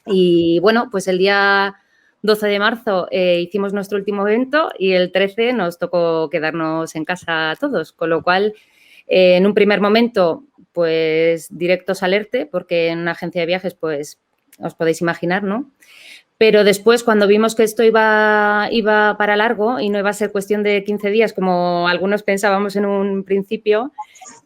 Y bueno, pues el día 12 de marzo hicimos nuestro último evento y el 13 nos tocó quedarnos en casa todos, con lo cual, en un primer momento, pues directos al ERTE, porque en una agencia de viajes, pues os podéis imaginar, ¿no? Pero después, cuando vimos que esto iba para largo y no iba a ser cuestión de 15 días, como algunos pensábamos en un principio,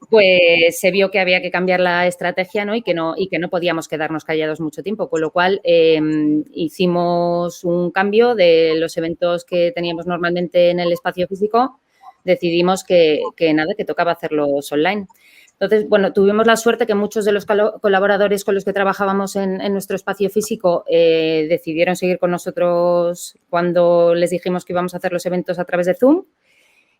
pues se vio que había que cambiar la estrategia, ¿no? Y que no podíamos quedarnos callados mucho tiempo, con lo cual hicimos un cambio de los eventos que teníamos normalmente en el espacio físico. Decidimos que tocaba hacerlos online. Entonces, bueno, tuvimos la suerte que muchos de los colaboradores con los que trabajábamos en nuestro espacio físico decidieron seguir con nosotros cuando les dijimos que íbamos a hacer los eventos a través de Zoom.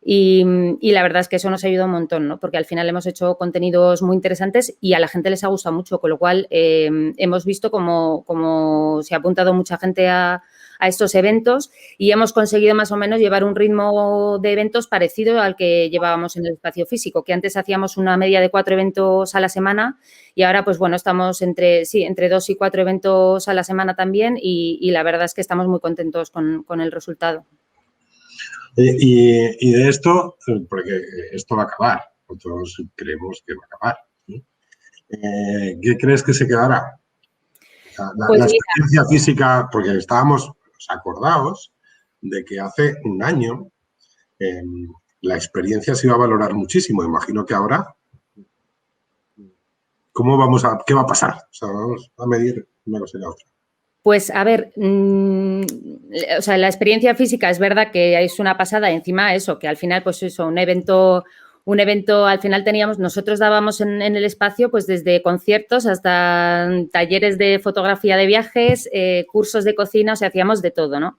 Y la verdad es que eso nos ayudó un montón, ¿no? Porque al final hemos hecho contenidos muy interesantes y a la gente les ha gustado mucho, con lo cual hemos visto como se ha apuntado mucha gente a estos eventos y hemos conseguido más o menos llevar un ritmo de eventos parecido al que llevábamos en el espacio físico, que antes hacíamos una media de 4 eventos a la semana y ahora, pues bueno, estamos entre 2 y 4 eventos a la semana también y la verdad es que estamos muy contentos con el resultado. Y de esto, porque esto va a acabar, nosotros creemos que va a acabar, ¿sí? ¿Qué crees que se quedará? La experiencia física, porque estábamos acordados de que hace un año la experiencia se iba a valorar muchísimo. Imagino que ahora, ¿qué va a pasar? O sea, vamos a medir una cosa y la otra. Pues, a ver, o sea, la experiencia física es verdad que es una pasada, encima eso, que al final, pues eso, un evento al final nosotros dábamos en el espacio pues desde conciertos hasta talleres de fotografía de viajes, cursos de cocina, o sea, hacíamos de todo, ¿no?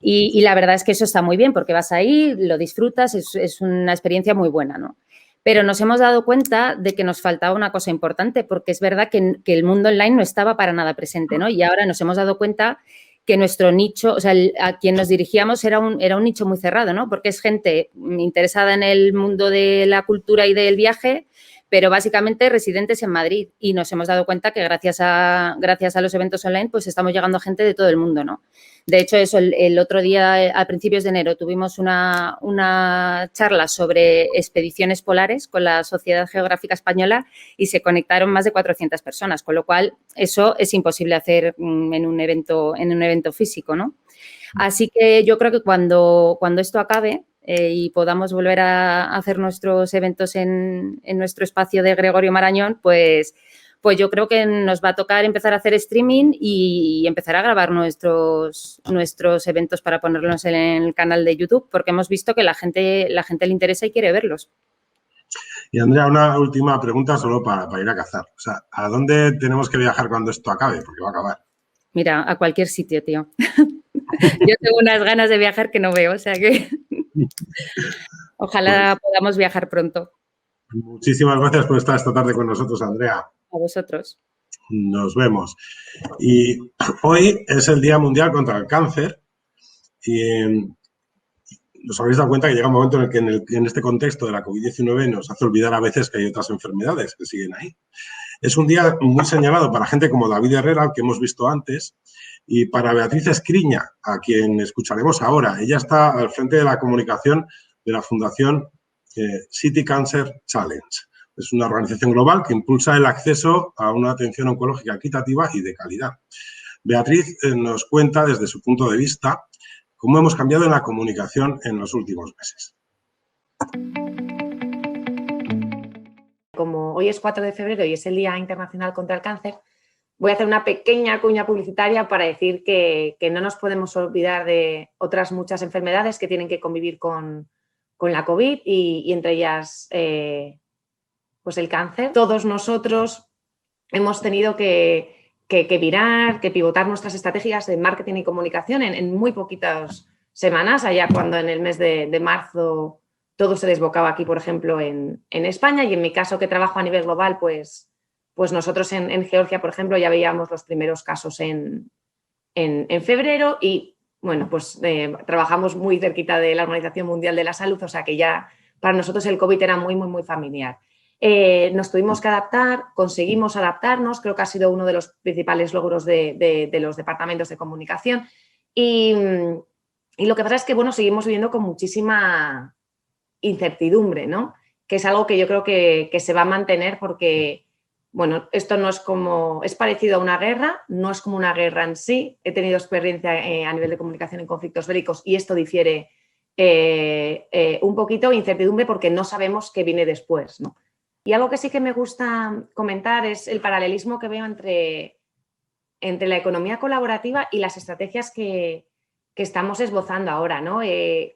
Y la verdad es que eso está muy bien porque vas ahí, lo disfrutas, es una experiencia muy buena, ¿no? Pero nos hemos dado cuenta de que nos faltaba una cosa importante, porque es verdad que el mundo online no estaba para nada presente, ¿no? Y ahora nos hemos dado cuenta que nuestro nicho, o sea, a quien nos dirigíamos era un nicho muy cerrado, ¿no? Porque es gente interesada en el mundo de la cultura y del viaje, pero básicamente residentes en Madrid. Y nos hemos dado cuenta que gracias a los eventos online, pues estamos llegando a gente de todo el mundo, ¿no? De hecho, eso, el otro día, a principios de enero, tuvimos una charla sobre expediciones polares con la Sociedad Geográfica Española y se conectaron más de 400 personas, con lo cual eso es imposible hacer en un evento físico, ¿no? Así que yo creo que cuando esto acabe y podamos volver a hacer nuestros eventos en nuestro espacio de Gregorio Marañón, pues yo creo que nos va a tocar empezar a hacer streaming y empezar a grabar nuestros eventos para ponerlos en el canal de YouTube, porque hemos visto que la gente le interesa y quiere verlos. Y Andrea, una última pregunta solo para ir a cazar. O sea, ¿a dónde tenemos que viajar cuando esto acabe? Porque va a acabar. Mira, a cualquier sitio, tío. Yo tengo unas ganas de viajar que no veo, o sea que ojalá podamos viajar pronto. Muchísimas gracias por estar esta tarde con nosotros, Andrea. A vosotros. Nos vemos. Y hoy es el Día Mundial contra el Cáncer y nos habréis dado cuenta que llega un momento en el que en este contexto de la COVID-19 nos hace olvidar a veces que hay otras enfermedades que siguen ahí. Es un día muy señalado para gente como David Herrera, que hemos visto antes, y para Beatriz Escriña, a quien escucharemos ahora. Ella está al frente de la comunicación de la Fundación City Cancer Challenge. Es una organización global que impulsa el acceso a una atención oncológica equitativa y de calidad. Beatriz nos cuenta desde su punto de vista cómo hemos cambiado en la comunicación en los últimos meses. Como hoy es 4 de febrero y es el Día Internacional contra el Cáncer, voy a hacer una pequeña cuña publicitaria para decir que no nos podemos olvidar de otras muchas enfermedades que tienen que convivir con la COVID y entre ellas pues el cáncer. Todos nosotros hemos tenido que virar, que pivotar nuestras estrategias de marketing y comunicación en muy poquitas semanas, allá cuando en el mes de marzo todo se desbocaba aquí, por ejemplo, en España, y en mi caso, que trabajo a nivel global, pues nosotros en Georgia, por ejemplo, ya veíamos los primeros casos en febrero y, bueno, pues trabajamos muy cerquita de la Organización Mundial de la Salud, o sea que ya para nosotros el COVID era muy, muy, muy familiar. Nos tuvimos que adaptar, conseguimos adaptarnos, creo que ha sido uno de los principales logros de los departamentos de comunicación y lo que pasa es que, bueno, seguimos viviendo con muchísima incertidumbre, ¿no? Que es algo que yo creo que se va a mantener porque, bueno, esto no es como, es parecido a una guerra, no es como una guerra en sí. He tenido experiencia a nivel de comunicación en conflictos bélicos y esto difiere un poquito, incertidumbre porque no sabemos qué viene después, ¿no? Y algo que sí que me gusta comentar es el paralelismo que veo entre la economía colaborativa y las estrategias que estamos esbozando ahora, ¿no?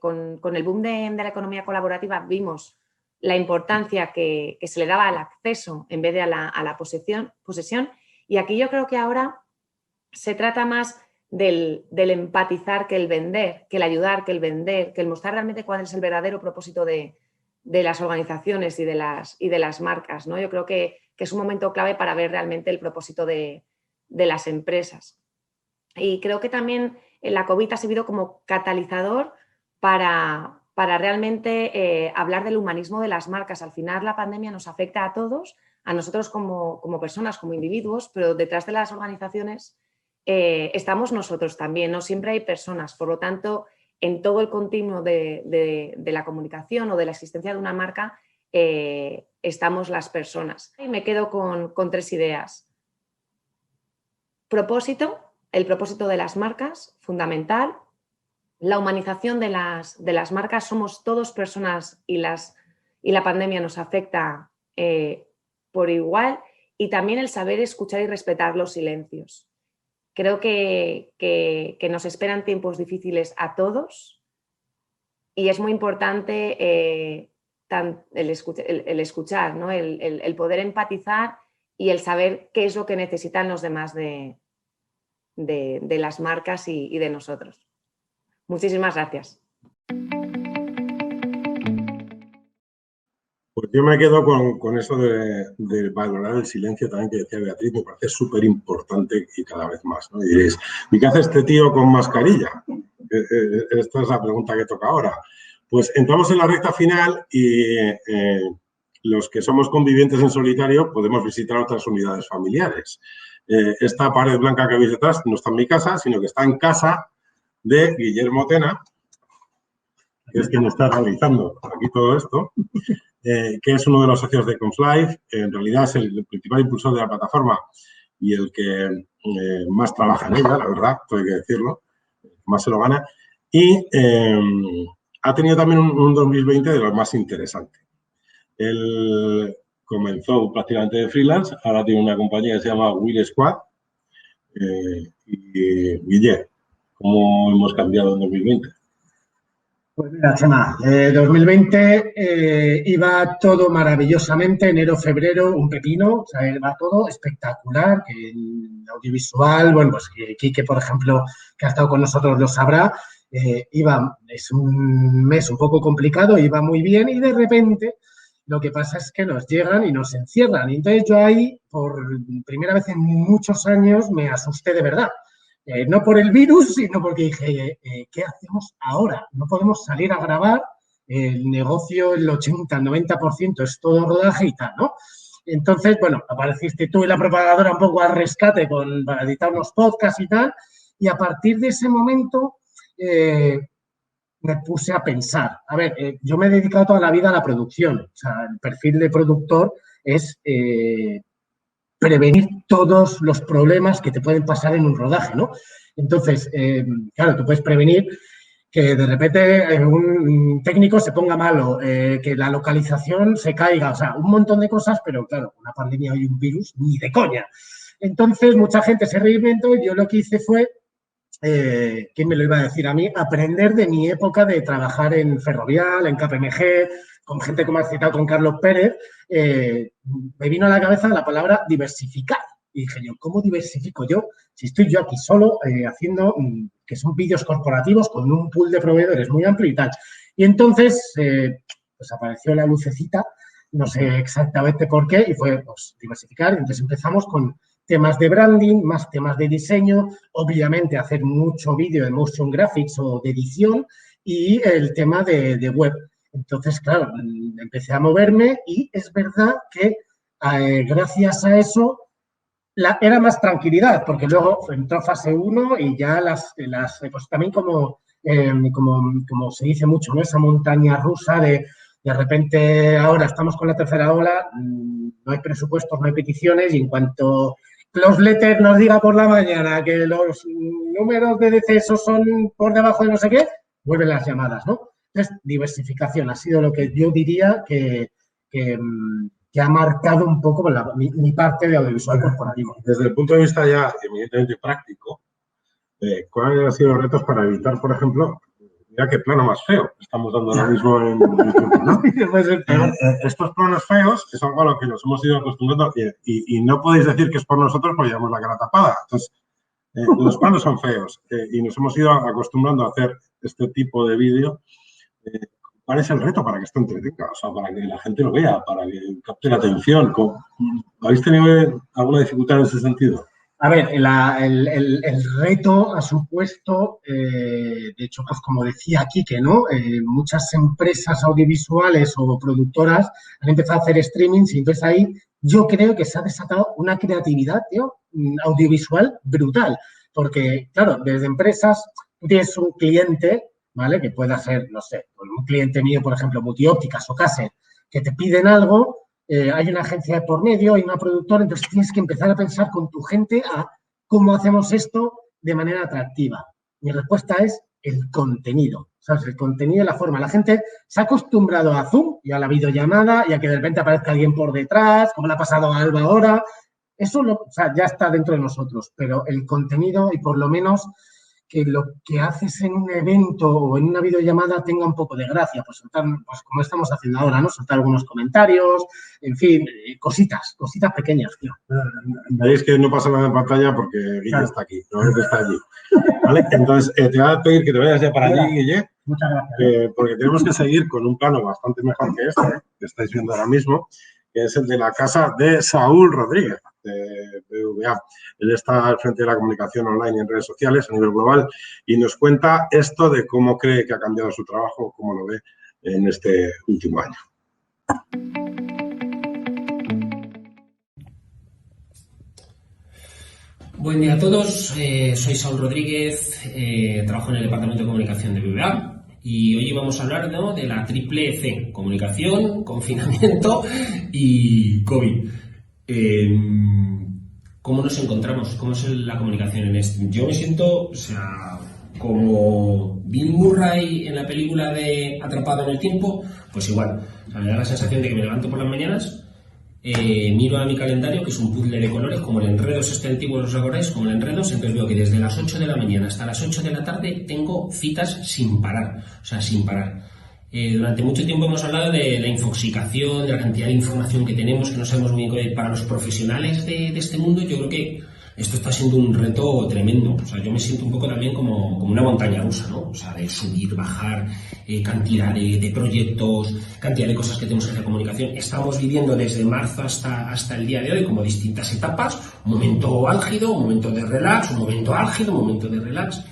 Con el boom de la economía colaborativa vimos la importancia que se le daba al acceso en vez de a la posesión, y aquí yo creo que ahora se trata más del empatizar que el vender, que el ayudar, que el vender, que el mostrar realmente cuál es el verdadero propósito de las organizaciones y de las marcas, ¿no? Yo creo que es un momento clave para ver realmente el propósito de las empresas. Y creo que también la COVID ha servido como catalizador para realmente hablar del humanismo de las marcas. Al final la pandemia nos afecta a todos, a nosotros como personas, como individuos, pero detrás de las organizaciones estamos nosotros también, ¿no? Siempre hay personas, por lo tanto, en todo el continuo de la comunicación o de la existencia de una marca estamos las personas. Y me quedo con 3 ideas. Propósito, el propósito de las marcas, fundamental. La humanización de las marcas, somos todos personas y la pandemia nos afecta por igual. Y también el saber escuchar y respetar los silencios. Creo que nos esperan tiempos difíciles a todos y es muy importante el escuchar, ¿no? El poder empatizar y el saber qué es lo que necesitan los demás de las marcas y de nosotros. Muchísimas gracias. Pues yo me quedo con eso de valorar el silencio también que decía Beatriz, me parece súper importante y cada vez más, ¿no? Y diréis, ¿y qué hace este tío con mascarilla? Esta es la pregunta que toca ahora. Pues entramos en la recta final y los que somos convivientes en solitario podemos visitar otras unidades familiares. Esta pared blanca que veis detrás no está en mi casa, sino que está en casa de Guillermo Tena, que es quien está realizando aquí todo esto, que es uno de los socios de ComsLive, en realidad es el principal impulsor de la plataforma y el que más trabaja en ella, la verdad, hay que decirlo, más se lo gana, y ha tenido también un 2020 de los más interesantes. Él comenzó prácticamente de freelance, ahora tiene una compañía que se llama Will Squad, y Guille, ¿cómo hemos cambiado en 2020? Pues mira, Chema, 2020 iba todo maravillosamente, enero, febrero, un pepino, o sea, iba todo espectacular, que el audiovisual, bueno, pues Quique, por ejemplo, que ha estado con nosotros lo sabrá, es un mes un poco complicado, iba muy bien y de repente lo que pasa es que nos llegan y nos encierran. Y entonces yo ahí, por primera vez en muchos años, me asusté de verdad. No por el virus, sino porque dije, ¿qué hacemos ahora? No podemos salir a grabar, el negocio, el 80, el 90% es todo rodaje y tal, ¿no? Entonces, bueno, apareciste tú y la propagadora un poco al rescate para editar unos podcasts y tal, y a partir de ese momento me puse a pensar. A ver, yo me he dedicado toda la vida a la producción, o sea, el perfil de productor es prevenir todos los problemas que te pueden pasar en un rodaje, ¿no? Entonces, claro, tú puedes prevenir que de repente un técnico se ponga malo, que la localización se caiga, o sea, un montón de cosas, pero claro, una pandemia y un virus, ni de coña. Entonces, mucha gente se reinventó y yo lo que hice fue, ¿quién me lo iba a decir a mí? Aprender de mi época de trabajar en Ferrovial, en KPMG, con gente como has citado, con Carlos Pérez, me vino a la cabeza la palabra diversificar. Y dije yo, ¿cómo diversifico yo? Si estoy yo aquí solo haciendo, que son vídeos corporativos con un pool de proveedores muy amplio y tal. Y entonces, pues apareció la lucecita, no sé exactamente por qué, y fue pues, diversificar. Entonces empezamos con temas de branding, más temas de diseño, obviamente hacer mucho vídeo de motion graphics o de edición y el tema de web. Entonces, claro, empecé a moverme y es verdad que gracias a eso era más tranquilidad, porque luego entró fase 1 y ya pues también como se dice mucho, ¿no? Esa montaña rusa de repente ahora estamos con la tercera ola, no hay presupuestos, no hay peticiones y en cuanto Closeletter nos diga por la mañana que los números de decesos son por debajo de no sé qué, vuelven las llamadas, ¿no? Entonces, diversificación ha sido lo que yo diría que ha marcado un poco mi parte de audiovisual corporativo. Desde el punto de vista ya evidentemente práctico, ¿cuáles han sido los retos para evitar, por ejemplo, mira qué plano más feo estamos dando ahora mismo en YouTube, ¿no? Estos planos feos es algo a lo que nos hemos ido acostumbrando y no podéis decir que es por nosotros porque llevamos la cara tapada. Entonces, los planos son feos y nos hemos ido acostumbrando a hacer este tipo de vídeo. ¿Cuál es el reto para que esto entretenga? O sea, para que la gente lo vea, para que capte la atención. ¿Habéis tenido alguna dificultad en ese sentido? A ver, el reto ha supuesto, de hecho, pues como decía aquí, que no, muchas empresas audiovisuales o productoras han empezado a hacer streamings y entonces ahí yo creo que se ha desatado una creatividad, tío, audiovisual brutal. Porque, claro, desde empresas tienes un cliente, ¿vale? Que pueda ser, no sé, un cliente mío, por ejemplo, Multiópticas o Caser, que te piden algo, hay una agencia de por medio, hay una productora, entonces tienes que empezar a pensar con tu gente a cómo hacemos esto de manera atractiva. Mi respuesta es el contenido, ¿sabes? El contenido y la forma. La gente se ha acostumbrado a Zoom y a la videollamada y a que de repente aparezca alguien por detrás, como le ha pasado a Alba ahora. Eso ya está dentro de nosotros, pero el contenido y por lo menos que lo que haces en un evento o en una videollamada tenga un poco de gracia, pues soltar, pues como estamos haciendo ahora, ¿no? Soltar algunos comentarios, en fin, cositas pequeñas, tío. Veis que no pasa nada en pantalla porque Guille está aquí, no está allí. ¿Vale? Entonces, te voy a pedir que te vayas ya para allí, Guille. Muchas gracias. Porque tenemos que seguir con un plano bastante mejor que este, que estáis viendo ahora mismo, que es el de la casa de Saúl Rodríguez, de BVA. Él está al frente de la comunicación online y en redes sociales a nivel global y nos cuenta esto de cómo cree que ha cambiado su trabajo, cómo lo ve en este último año. Buen día a todos, soy Saúl Rodríguez, trabajo en el Departamento de Comunicación de BBVA y hoy vamos a hablar, ¿no?, de la triple C: comunicación, confinamiento y COVID. ¿Cómo nos encontramos? ¿Cómo es la comunicación en esto? Yo me siento, como Bill Murray en la película de Atrapado en el Tiempo, pues igual. Me da la sensación de que me levanto por las mañanas, miro a mi calendario, que es un puzzle de colores, como el Enredos este antiguo, ¿os acordáis? Como el Enredos, entonces veo que desde las 8 de la mañana hasta las 8 de la tarde tengo citas sin parar, sin parar. Durante mucho tiempo hemos hablado de la infoxicación, de la cantidad de información que tenemos, que no sabemos muy bien. Para los profesionales de este mundo, yo creo que esto está siendo un reto tremendo. Yo me siento un poco también como una montaña rusa, ¿no? De subir, bajar, cantidad de proyectos, cantidad de cosas que tenemos que hacer comunicación. Estamos viviendo desde marzo hasta el día de hoy como distintas etapas: un momento álgido, un momento de relax, un momento álgido, un momento de relax.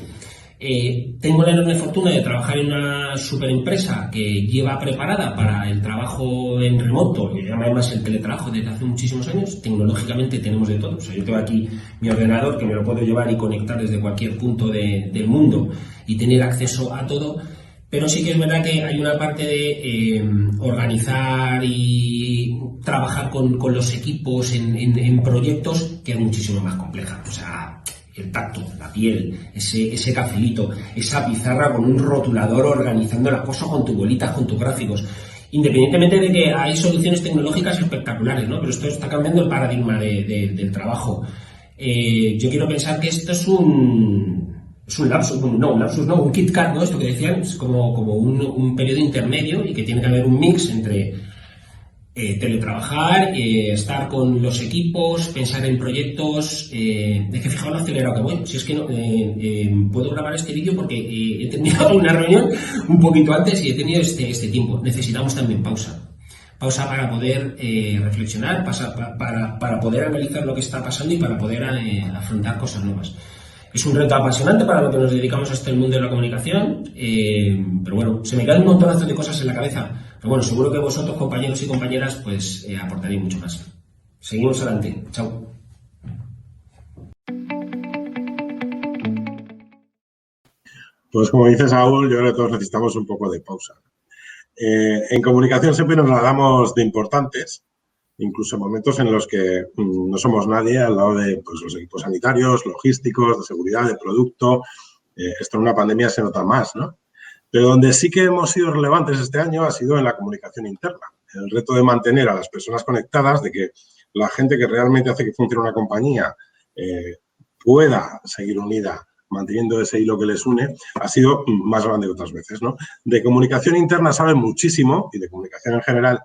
Tengo la enorme fortuna de trabajar en una super empresa que lleva preparada para el trabajo en remoto, que llama además el teletrabajo desde hace muchísimos años. Tecnológicamente tenemos de todo. Yo tengo aquí mi ordenador, que me lo puedo llevar y conectar desde cualquier punto del mundo y tener acceso a todo. Pero sí que es verdad que hay una parte de organizar y trabajar con los equipos en proyectos que es muchísimo más compleja. El tacto, la piel, ese cafelito, esa pizarra con un rotulador organizando las cosas con tus bolitas, con tus gráficos. Independientemente de que hay soluciones tecnológicas espectaculares, ¿no? Pero esto está cambiando el paradigma del trabajo. Yo quiero pensar que esto es un lapsus, un KitKat, ¿no? Esto que decían, es como un periodo intermedio, y que tiene que haber un mix entre teletrabajar, estar con los equipos, pensar en proyectos. Es que fijaos lo acelerado que voy. Si es que no, puedo grabar este vídeo porque he terminado una reunión un poquito antes y he tenido este tiempo. Necesitamos también pausa para poder reflexionar, para poder analizar lo que está pasando y para poder afrontar cosas nuevas. Es un reto apasionante para lo que nos dedicamos hasta el mundo de la comunicación, pero bueno, se me quedan un montonazo de cosas en la cabeza. Pero bueno, seguro que vosotros, compañeros y compañeras, pues aportaréis mucho más. Seguimos adelante. Chao. Pues como dice Saúl, yo creo que todos necesitamos un poco de pausa. En comunicación siempre nos la damos de importantes, incluso en momentos en los que no somos nadie al lado de los equipos sanitarios, logísticos, de seguridad, de producto. Esto en una pandemia se nota más, ¿no? Pero donde sí que hemos sido relevantes este año ha sido en la comunicación interna. El reto de mantener a las personas conectadas, de que la gente que realmente hace que funcione una compañía pueda seguir unida, manteniendo ese hilo que les une, ha sido más grande que otras veces, ¿no? De comunicación interna sabe muchísimo, y de comunicación en general,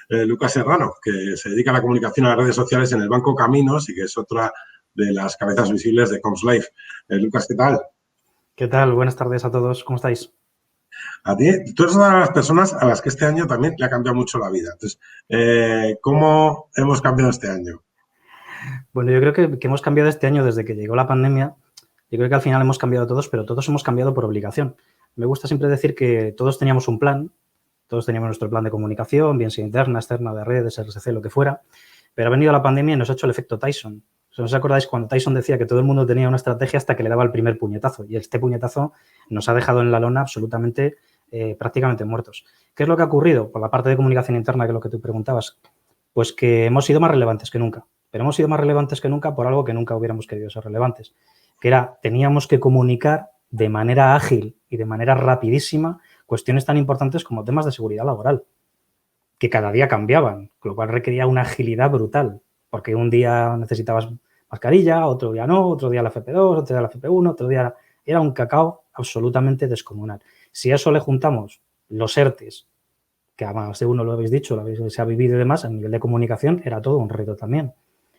Lucas Serrano, que se dedica a la comunicación a las redes sociales en el Banco Caminos y que es otra de las cabezas visibles de Coms Life. Lucas, ¿qué tal? ¿Qué tal? Buenas tardes a todos. ¿Cómo estáis? A ti, tú eres una de las personas a las que este año también le ha cambiado mucho la vida. Entonces, ¿cómo hemos cambiado este año? Bueno, yo creo que hemos cambiado este año desde que llegó la pandemia. Yo creo que al final hemos cambiado todos, pero todos hemos cambiado por obligación. Me gusta siempre decir que todos teníamos un plan, todos teníamos nuestro plan de comunicación, bien sea interna, externa, de redes, RSC, lo que fuera, pero ha venido la pandemia y nos ha hecho el efecto Tyson. ¿No os acordáis cuando Tyson decía que todo el mundo tenía una estrategia hasta que le daba el primer puñetazo? Y este puñetazo nos ha dejado en la lona absolutamente, prácticamente muertos. ¿Qué es lo que ha ocurrido? Por la parte de comunicación interna, que es lo que tú preguntabas, pues que hemos sido más relevantes que nunca. Pero hemos sido más relevantes que nunca por algo que nunca hubiéramos querido ser relevantes, que era, teníamos que comunicar de manera ágil y de manera rapidísima cuestiones tan importantes como temas de seguridad laboral, que cada día cambiaban, lo cual requería una agilidad brutal, porque un día necesitabas mascarilla, otro día no, otro día la FP2, otro día la FP1, otro día... Era un cacao absolutamente descomunal. Si a eso le juntamos los ERTEs, que además de uno lo habéis dicho, se ha vivido y demás, a nivel de comunicación era todo un reto también.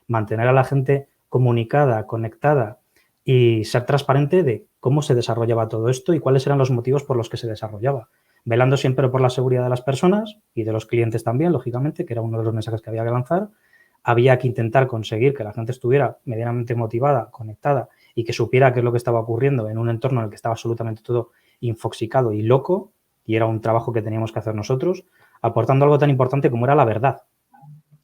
Mantener a la gente comunicada, conectada y ser transparente de cómo se desarrollaba todo esto y cuáles eran los motivos por los que se desarrollaba. Velando siempre por la seguridad de las personas y de los clientes también, lógicamente, que era uno de los mensajes que había que lanzar. Había que intentar conseguir que la gente estuviera medianamente motivada, conectada y que supiera qué es lo que estaba ocurriendo en un entorno en el que estaba absolutamente todo infoxicado y loco, y era un trabajo que teníamos que hacer nosotros, aportando algo tan importante como era la verdad.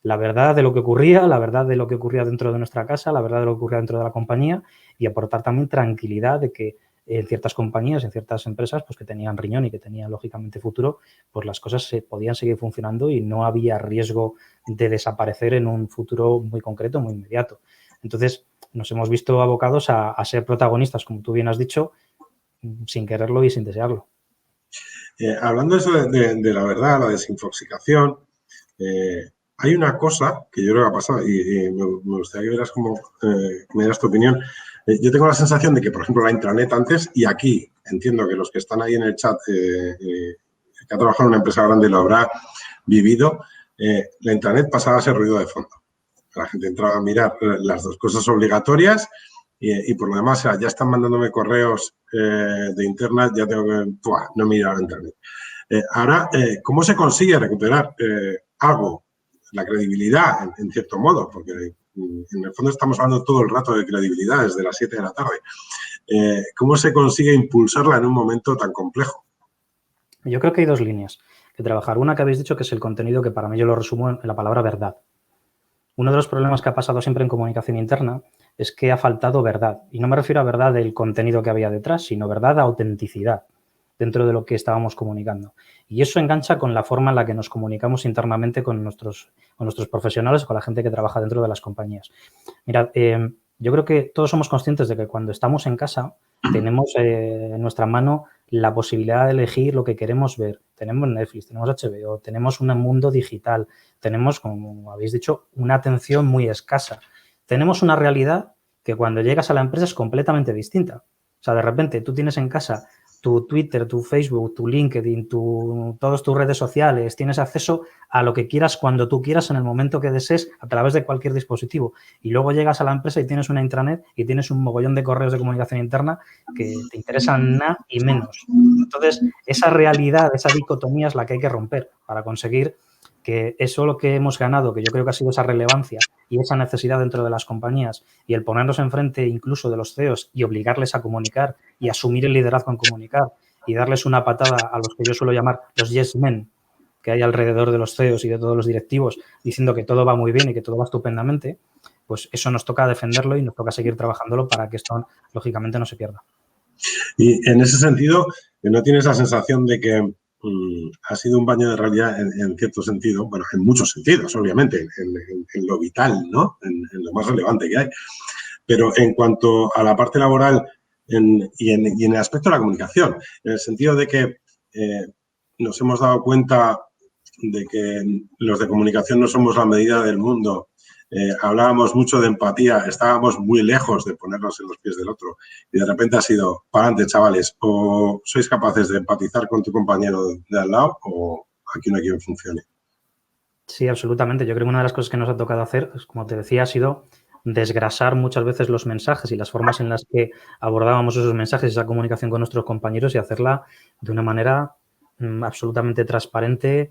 la verdad de lo que ocurría, la verdad de lo que ocurría dentro de nuestra casa, la verdad de lo que ocurría dentro de la compañía y aportar también tranquilidad de que en ciertas compañías, en ciertas empresas, pues que tenían riñón y que tenían lógicamente futuro, pues las cosas se podían seguir funcionando y no había riesgo de desaparecer en un futuro muy concreto, muy inmediato. Entonces, nos hemos visto abocados a ser protagonistas, como tú bien has dicho, sin quererlo y sin desearlo. Hablando de eso de la verdad, la desintoxicación, hay una cosa que yo creo que ha pasado y me gustaría que vieras me dieras tu opinión. Yo tengo la sensación de que, por ejemplo, la intranet antes, y aquí entiendo que los que están ahí en el chat, que ha trabajado en una empresa grande lo habrá vivido, la intranet pasaba a ser ruido de fondo. La gente entraba a mirar las dos cosas obligatorias y por lo demás, o sea, ya están mandándome correos de internet, ya tengo que no mirar la internet. Ahora, ¿cómo se consigue recuperar algo, la credibilidad, en cierto modo? Porque en el fondo estamos hablando todo el rato de credibilidad desde las 7 de la tarde. ¿Cómo se consigue impulsarla en un momento tan complejo? Yo creo que hay dos líneas que trabajar. Una que habéis dicho que es el contenido, que para mí yo lo resumo en la palabra verdad. Uno de los problemas que ha pasado siempre en comunicación interna es que ha faltado verdad. Y no me refiero a verdad del contenido que había detrás, sino verdad, autenticidad dentro de lo que estábamos comunicando. Y eso engancha con la forma en la que nos comunicamos internamente con nuestros profesionales, con la gente que trabaja dentro de las compañías. Mirad, yo creo que todos somos conscientes de que cuando estamos en casa tenemos en nuestra mano la posibilidad de elegir lo que queremos ver. Tenemos Netflix, tenemos HBO, tenemos un mundo digital, tenemos, como habéis dicho, una atención muy escasa. Tenemos una realidad que cuando llegas a la empresa es completamente distinta. O sea, de repente tú tienes en casa tu Twitter, tu Facebook, tu LinkedIn, todas tus redes sociales, tienes acceso a lo que quieras cuando tú quieras en el momento que desees a través de cualquier dispositivo. Y luego llegas a la empresa y tienes una intranet y tienes un mogollón de correos de comunicación interna que te interesan nada y menos. Entonces, esa realidad, esa dicotomía es la que hay que romper para conseguir que eso lo que hemos ganado, que yo creo que ha sido esa relevancia y esa necesidad dentro de las compañías y el ponernos enfrente incluso de los CEOs y obligarles a comunicar y asumir el liderazgo en comunicar y darles una patada a los que yo suelo llamar los yes men que hay alrededor de los CEOs y de todos los directivos diciendo que todo va muy bien y que todo va estupendamente, pues eso nos toca defenderlo y nos toca seguir trabajándolo para que esto lógicamente no se pierda. Y en ese sentido, ¿no tienes la sensación de que ha sido un baño de realidad en cierto sentido? Bueno, en muchos sentidos, obviamente, en lo vital, ¿no? En lo más relevante que hay. Pero en cuanto a la parte laboral y en el aspecto de la comunicación, en el sentido de que nos hemos dado cuenta de que los de comunicación no somos la medida del mundo. Hablábamos mucho de empatía, estábamos muy lejos de ponernos en los pies del otro y de repente ha sido, para adelante, chavales, o sois capaces de empatizar con tu compañero de al lado o aquí no hay quien funcione. Sí, absolutamente. Yo creo que una de las cosas que nos ha tocado hacer, como te decía, ha sido desgrasar muchas veces los mensajes y las formas en las que abordábamos esos mensajes, esa comunicación con nuestros compañeros y hacerla de una manera absolutamente transparente,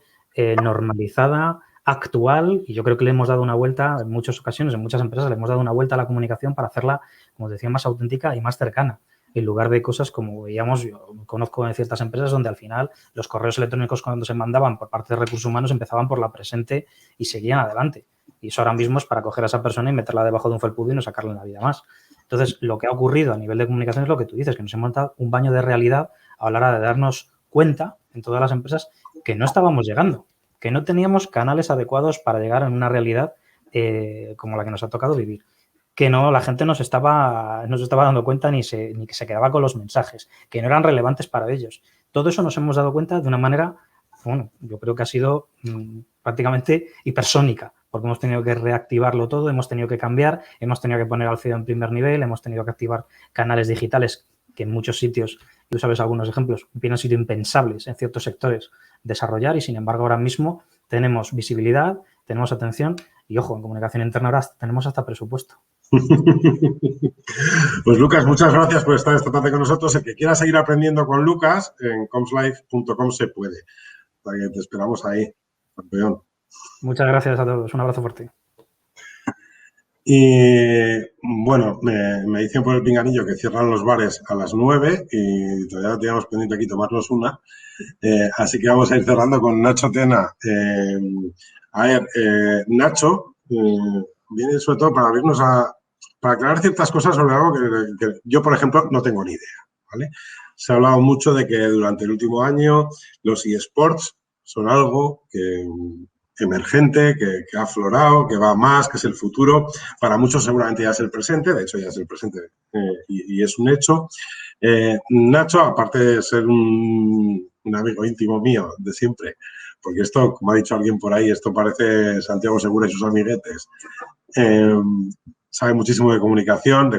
normalizada, actual, y yo creo que le hemos dado una vuelta en muchas ocasiones, en muchas empresas le hemos dado una vuelta a la comunicación para hacerla, como decía, más auténtica y más cercana, en lugar de cosas como veíamos, yo conozco en ciertas empresas donde al final los correos electrónicos cuando se mandaban por parte de recursos humanos empezaban por la presente y seguían adelante. Y eso ahora mismo es para coger a esa persona y meterla debajo de un felpudo y no sacarle en la vida más. Entonces, lo que ha ocurrido a nivel de comunicación es lo que tú dices, que nos hemos dado un baño de realidad a la hora de darnos cuenta en todas las empresas que no estábamos llegando, que no teníamos canales adecuados para llegar a una realidad como la que nos ha tocado vivir. Que no, la gente no se estaba dando cuenta ni que se quedaba con los mensajes, que no eran relevantes para ellos. Todo eso nos hemos dado cuenta de una manera, bueno, yo creo que ha sido prácticamente hipersónica, porque hemos tenido que reactivarlo todo, hemos tenido que cambiar, hemos tenido que poner al CEO en primer nivel, hemos tenido que activar canales digitales que en muchos sitios, tú sabes algunos ejemplos, hubieran sido impensables en ciertos sectores desarrollar y, sin embargo, ahora mismo tenemos visibilidad, tenemos atención y, ojo, en comunicación interna ahora tenemos hasta presupuesto. Pues Lucas, muchas gracias por estar esta tarde con nosotros. El que quiera seguir aprendiendo con Lucas, en comslife.com se puede. O sea que te esperamos ahí, campeón. Muchas gracias a todos. Un abrazo fuerte. Y bueno, me dicen por el pinganillo que cierran los bares a las 9 y todavía teníamos pendiente aquí tomarnos una. Así que vamos a ir cerrando con Nacho Tena. A ver, Nacho viene sobre todo para abrirnos para aclarar ciertas cosas sobre algo que yo, por ejemplo, no tengo ni idea, ¿vale? Se ha hablado mucho de que durante el último año los eSports son algo emergente, que ha aflorado, que va más, que es el futuro. Para muchos seguramente ya es el presente, de hecho ya es el presente y es un hecho. Nacho, aparte de ser un amigo íntimo mío de siempre, porque esto, como ha dicho alguien por ahí, esto parece Santiago Segura y sus amiguetes, sabe muchísimo de comunicación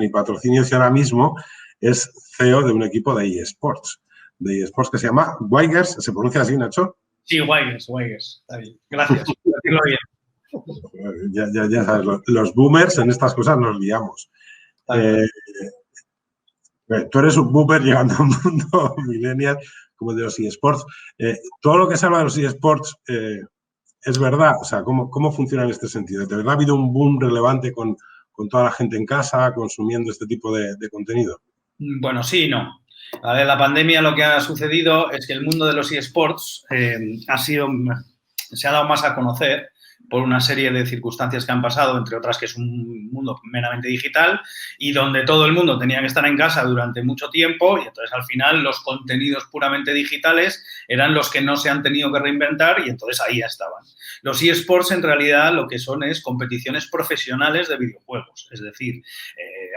y patrocinios y ahora mismo es CEO de un equipo de eSports que se llama Wigers. ¿Se pronuncia así, Nacho? Sí, Wigers. Está bien. Gracias por decirlo bien. Ya sabes, los boomers en estas cosas nos liamos. Tú eres un boomer llegando a un mundo millennial como de los eSports. Todo lo que se habla de los eSports es verdad. O sea, ¿cómo funciona en este sentido? ¿De verdad ha habido un boom relevante con toda la gente en casa consumiendo este tipo de contenido? Bueno, sí y no. La pandemia lo que ha sucedido es que el mundo de los eSports se ha dado más a conocer por una serie de circunstancias que han pasado, entre otras que es un mundo meramente digital y donde todo el mundo tenía que estar en casa durante mucho tiempo y entonces al final los contenidos puramente digitales eran los que no se han tenido que reinventar y entonces ahí ya estaban. Los eSports en realidad lo que son es competiciones profesionales de videojuegos, es decir,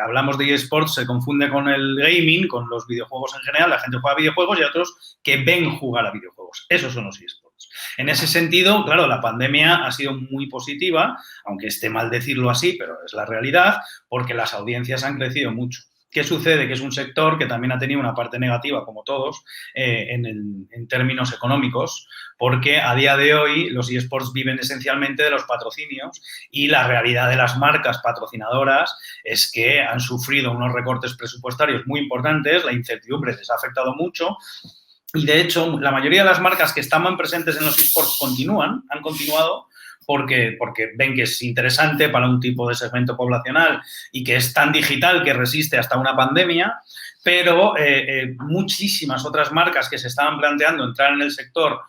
hablamos de eSports, se confunde con el gaming, con los videojuegos en general, la gente juega a videojuegos y otros que ven jugar a videojuegos, esos son los eSports. En ese sentido, claro, la pandemia ha sido muy positiva, aunque esté mal decirlo así, pero es la realidad, porque las audiencias han crecido mucho. ¿Qué sucede? Que es un sector que también ha tenido una parte negativa, como todos, en términos económicos, porque a día de hoy los eSports viven esencialmente de los patrocinios y la realidad de las marcas patrocinadoras es que han sufrido unos recortes presupuestarios muy importantes, la incertidumbre les ha afectado mucho. Y, de hecho, la mayoría de las marcas que estaban presentes en los eSports han continuado porque ven que es interesante para un tipo de segmento poblacional y que es tan digital que resiste hasta una pandemia, pero muchísimas otras marcas que se estaban planteando entrar en el sector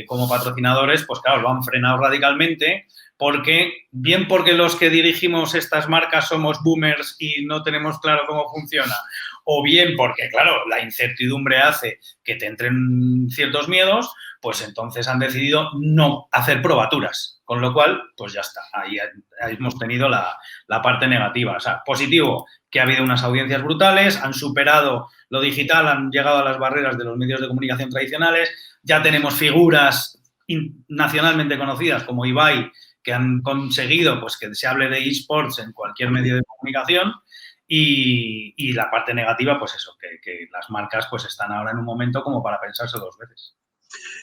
como patrocinadores, pues claro, lo han frenado radicalmente porque los que dirigimos estas marcas somos boomers y no tenemos claro cómo funciona, o bien porque, claro, la incertidumbre hace que te entren ciertos miedos, pues entonces han decidido no hacer probaturas, con lo cual, pues ya está, ahí hemos tenido la parte negativa. O sea, positivo, que ha habido unas audiencias brutales, han superado lo digital, han llegado a las barreras de los medios de comunicación tradicionales, ya tenemos figuras nacionalmente conocidas como Ibai, que han conseguido pues que se hable de eSports en cualquier medio de comunicación y la parte negativa, pues eso, que las marcas pues están ahora en un momento como para pensarse dos veces.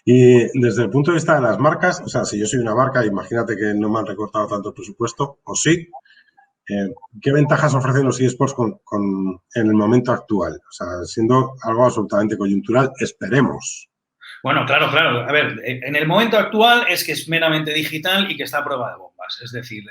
Y desde el punto de vista de las marcas, o sea, si yo soy una marca, imagínate que no me han recortado tanto el presupuesto, o sí, ¿qué ventajas ofrecen los eSports en el momento actual? O sea, siendo algo absolutamente coyuntural, esperemos. Bueno, claro. A ver, en el momento actual es que es meramente digital y que está a prueba de bombas. Es decir,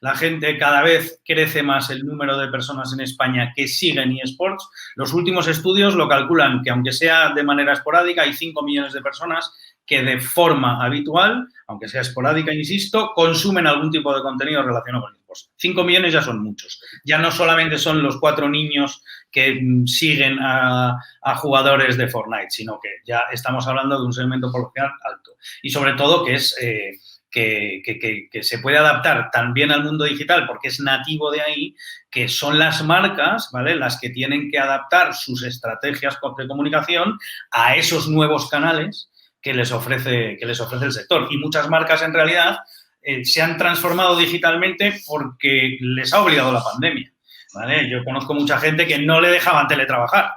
la gente cada vez crece más el número de personas en España que siguen eSports. Los últimos estudios lo calculan que, aunque sea de manera esporádica, hay 5 millones de personas que de forma habitual, aunque sea esporádica, insisto, consumen algún tipo de contenido relacionado con eSports. 5 millones ya son muchos. Ya no solamente son los 4 niños que siguen a jugadores de Fortnite, sino que ya estamos hablando de un segmento poblacional alto. Y sobre todo que es que se puede adaptar también al mundo digital porque es nativo de ahí, que son las marcas, ¿vale?, las que tienen que adaptar sus estrategias de comunicación a esos nuevos canales que les ofrece el sector. Y muchas marcas, en realidad, se han transformado digitalmente porque les ha obligado la pandemia, ¿vale? Yo conozco mucha gente que no le dejaban teletrabajar.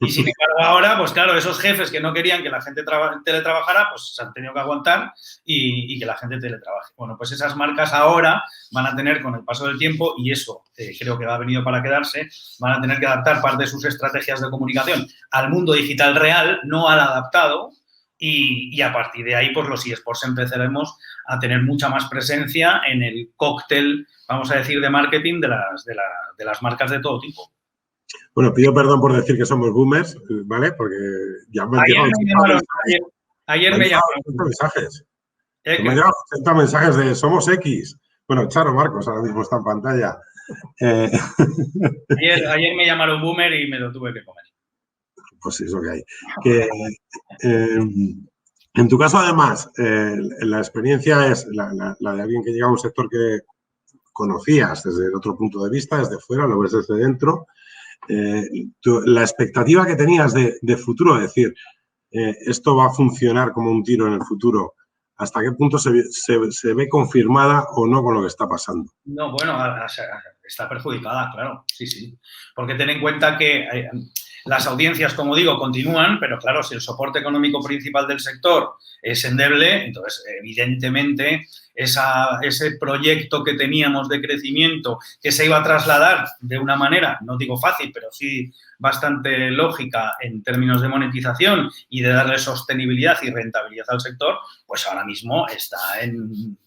Y sin embargo ahora, pues claro, esos jefes que no querían que la gente teletrabajara, pues se han tenido que aguantar y que la gente teletrabaje. Bueno, pues esas marcas ahora van a tener, con el paso del tiempo, y eso creo que ha venido para quedarse, van a tener que adaptar parte de sus estrategias de comunicación al mundo digital real, no al adaptado, y a partir de ahí, pues los eSports empezaremos a tener mucha más presencia en el cóctel, vamos a decir, de marketing de las marcas de todo tipo. Bueno, pido perdón por decir que somos boomers, ¿vale? Porque ya me Ayer me llamaron mensajes. Me han llegado 80 mensajes de Somos X. Bueno, Charo Marcos ahora mismo está en pantalla. Ayer me llamaron boomer y me lo tuve que comer. Pues eso que hay. En tu caso, además, la experiencia es la de alguien que llega a un sector que conocías desde el otro punto de vista, desde fuera, lo ves desde dentro. La expectativa que tenías de futuro, es decir, esto va a funcionar como un tiro en el futuro, ¿hasta qué punto se ve confirmada o no con lo que está pasando? No, bueno, está perjudicada, claro, sí. Porque ten en cuenta que las audiencias, como digo, continúan, pero claro, si el soporte económico principal del sector es endeble, entonces evidentemente ese proyecto que teníamos de crecimiento que se iba a trasladar de una manera, no digo fácil, pero sí bastante lógica en términos de monetización y de darle sostenibilidad y rentabilidad al sector, pues ahora mismo está en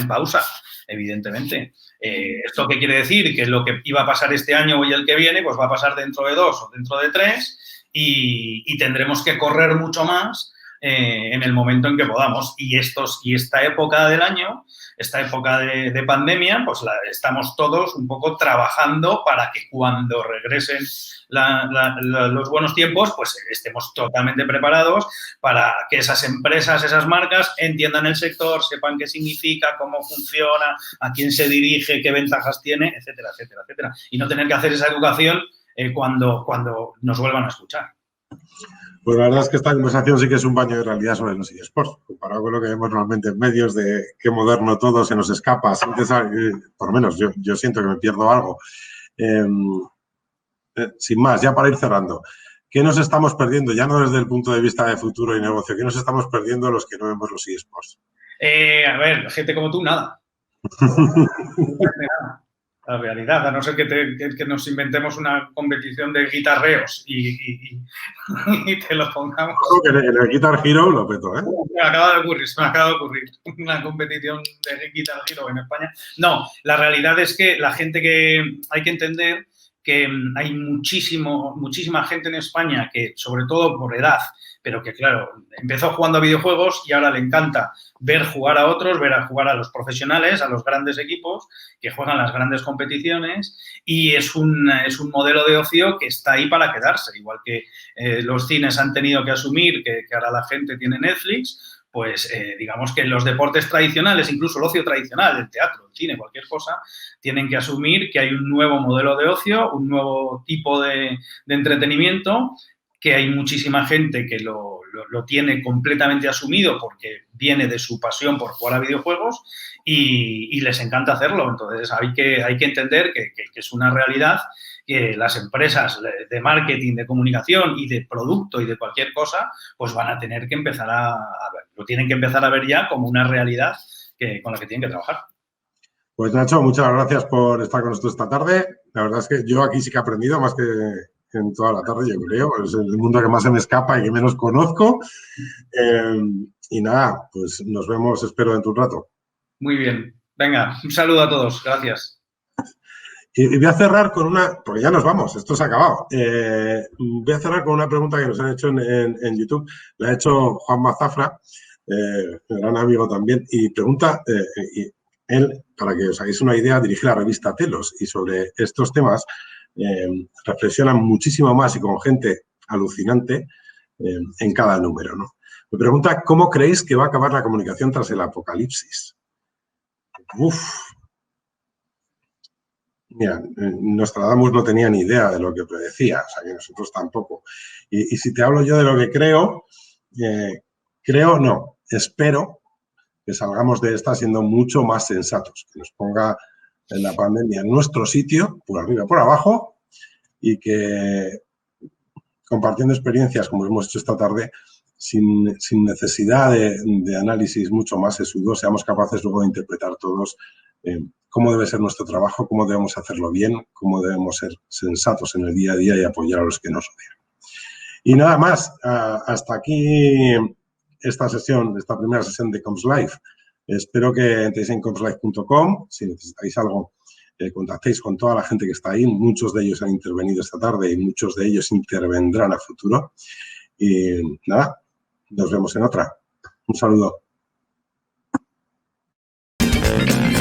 pausa, evidentemente. ¿Esto qué quiere decir? Que lo que iba a pasar este año y el que viene, pues va a pasar dentro de 2 o dentro de 3 y tendremos que correr mucho más en el momento en que podamos. Y esta época del año, esta época de pandemia, pues estamos todos un poco trabajando para que cuando regresen los buenos tiempos, pues estemos totalmente preparados para que esas empresas, esas marcas entiendan el sector, sepan qué significa, cómo funciona, a quién se dirige, qué ventajas tiene, etcétera, etcétera, etcétera. Y no tener que hacer esa educación cuando nos vuelvan a escuchar. Pues la verdad es que esta conversación sí que es un baño de realidad sobre los eSports, comparado con lo que vemos normalmente en medios de qué moderno todo se nos escapa. Por lo menos yo siento que me pierdo algo. Sin más, ya para ir cerrando, ¿qué nos estamos perdiendo? Ya no desde el punto de vista de futuro y negocio, ¿qué nos estamos perdiendo los que no vemos los eSports? A ver, gente como tú, nada. La realidad, a no ser que nos inventemos una competición de guitarreos y te lo pongamos. En el Guitar Hero lo peto, ¿eh? Se me acaba de ocurrir una competición de Guitar Hero en España. No, la realidad es que la gente que hay que entender que hay muchísima gente en España que, sobre todo por edad, pero que, claro, empezó jugando a videojuegos y ahora le encanta ver jugar a otros, ver a jugar a los profesionales, a los grandes equipos que juegan las grandes competiciones y es un modelo de ocio que está ahí para quedarse. Igual que los cines han tenido que asumir que ahora la gente tiene Netflix, pues digamos que los deportes tradicionales, incluso el ocio tradicional, el teatro, el cine, cualquier cosa, tienen que asumir que hay un nuevo modelo de ocio, un nuevo tipo de entretenimiento, que hay muchísima gente que lo tiene completamente asumido porque viene de su pasión por jugar a videojuegos y les encanta hacerlo. Entonces hay que entender que es una realidad que las empresas de marketing, de comunicación y de producto y de cualquier cosa, pues van a tener que empezar a ver. Lo tienen que empezar a ver ya como una realidad con la que tienen que trabajar. Pues Nacho, muchas gracias por estar con nosotros esta tarde. La verdad es que yo aquí sí que he aprendido más que en toda la tarde, yo creo. Es el mundo que más se me escapa y que menos conozco. Y nada, pues nos vemos, espero, dentro de un rato. Muy bien. Venga, un saludo a todos. Gracias. Y voy a cerrar con una, porque ya nos vamos, esto se ha acabado. Voy a cerrar con una pregunta que nos han hecho en YouTube. La ha hecho Juan Mazafra, mi gran amigo también, y pregunta, él, para que os hagáis una idea, dirige la revista Telos y sobre estos temas reflexionan muchísimo más y con gente alucinante en cada número, ¿no? Me pregunta, ¿cómo creéis que va a acabar la comunicación tras el apocalipsis? Mira, Nostradamus no tenía ni idea de lo que predecía, o sea que nosotros tampoco. Y si te hablo yo de lo que espero que salgamos de esta siendo mucho más sensatos, que nos ponga en la pandemia en nuestro sitio, por arriba y por abajo, y que compartiendo experiencias como hemos hecho esta tarde, sin necesidad de análisis mucho más sesudo, seamos capaces luego de interpretar todos cómo debe ser nuestro trabajo, cómo debemos hacerlo bien, cómo debemos ser sensatos en el día a día y apoyar a los que nos odian. Y nada más, hasta aquí esta primera sesión de Coms Live. Espero que entréis en comslive.com. Si necesitáis algo, contactéis con toda la gente que está ahí. Muchos de ellos han intervenido esta tarde y muchos de ellos intervendrán a futuro. Y nada, nos vemos en otra. Un saludo. Thank you.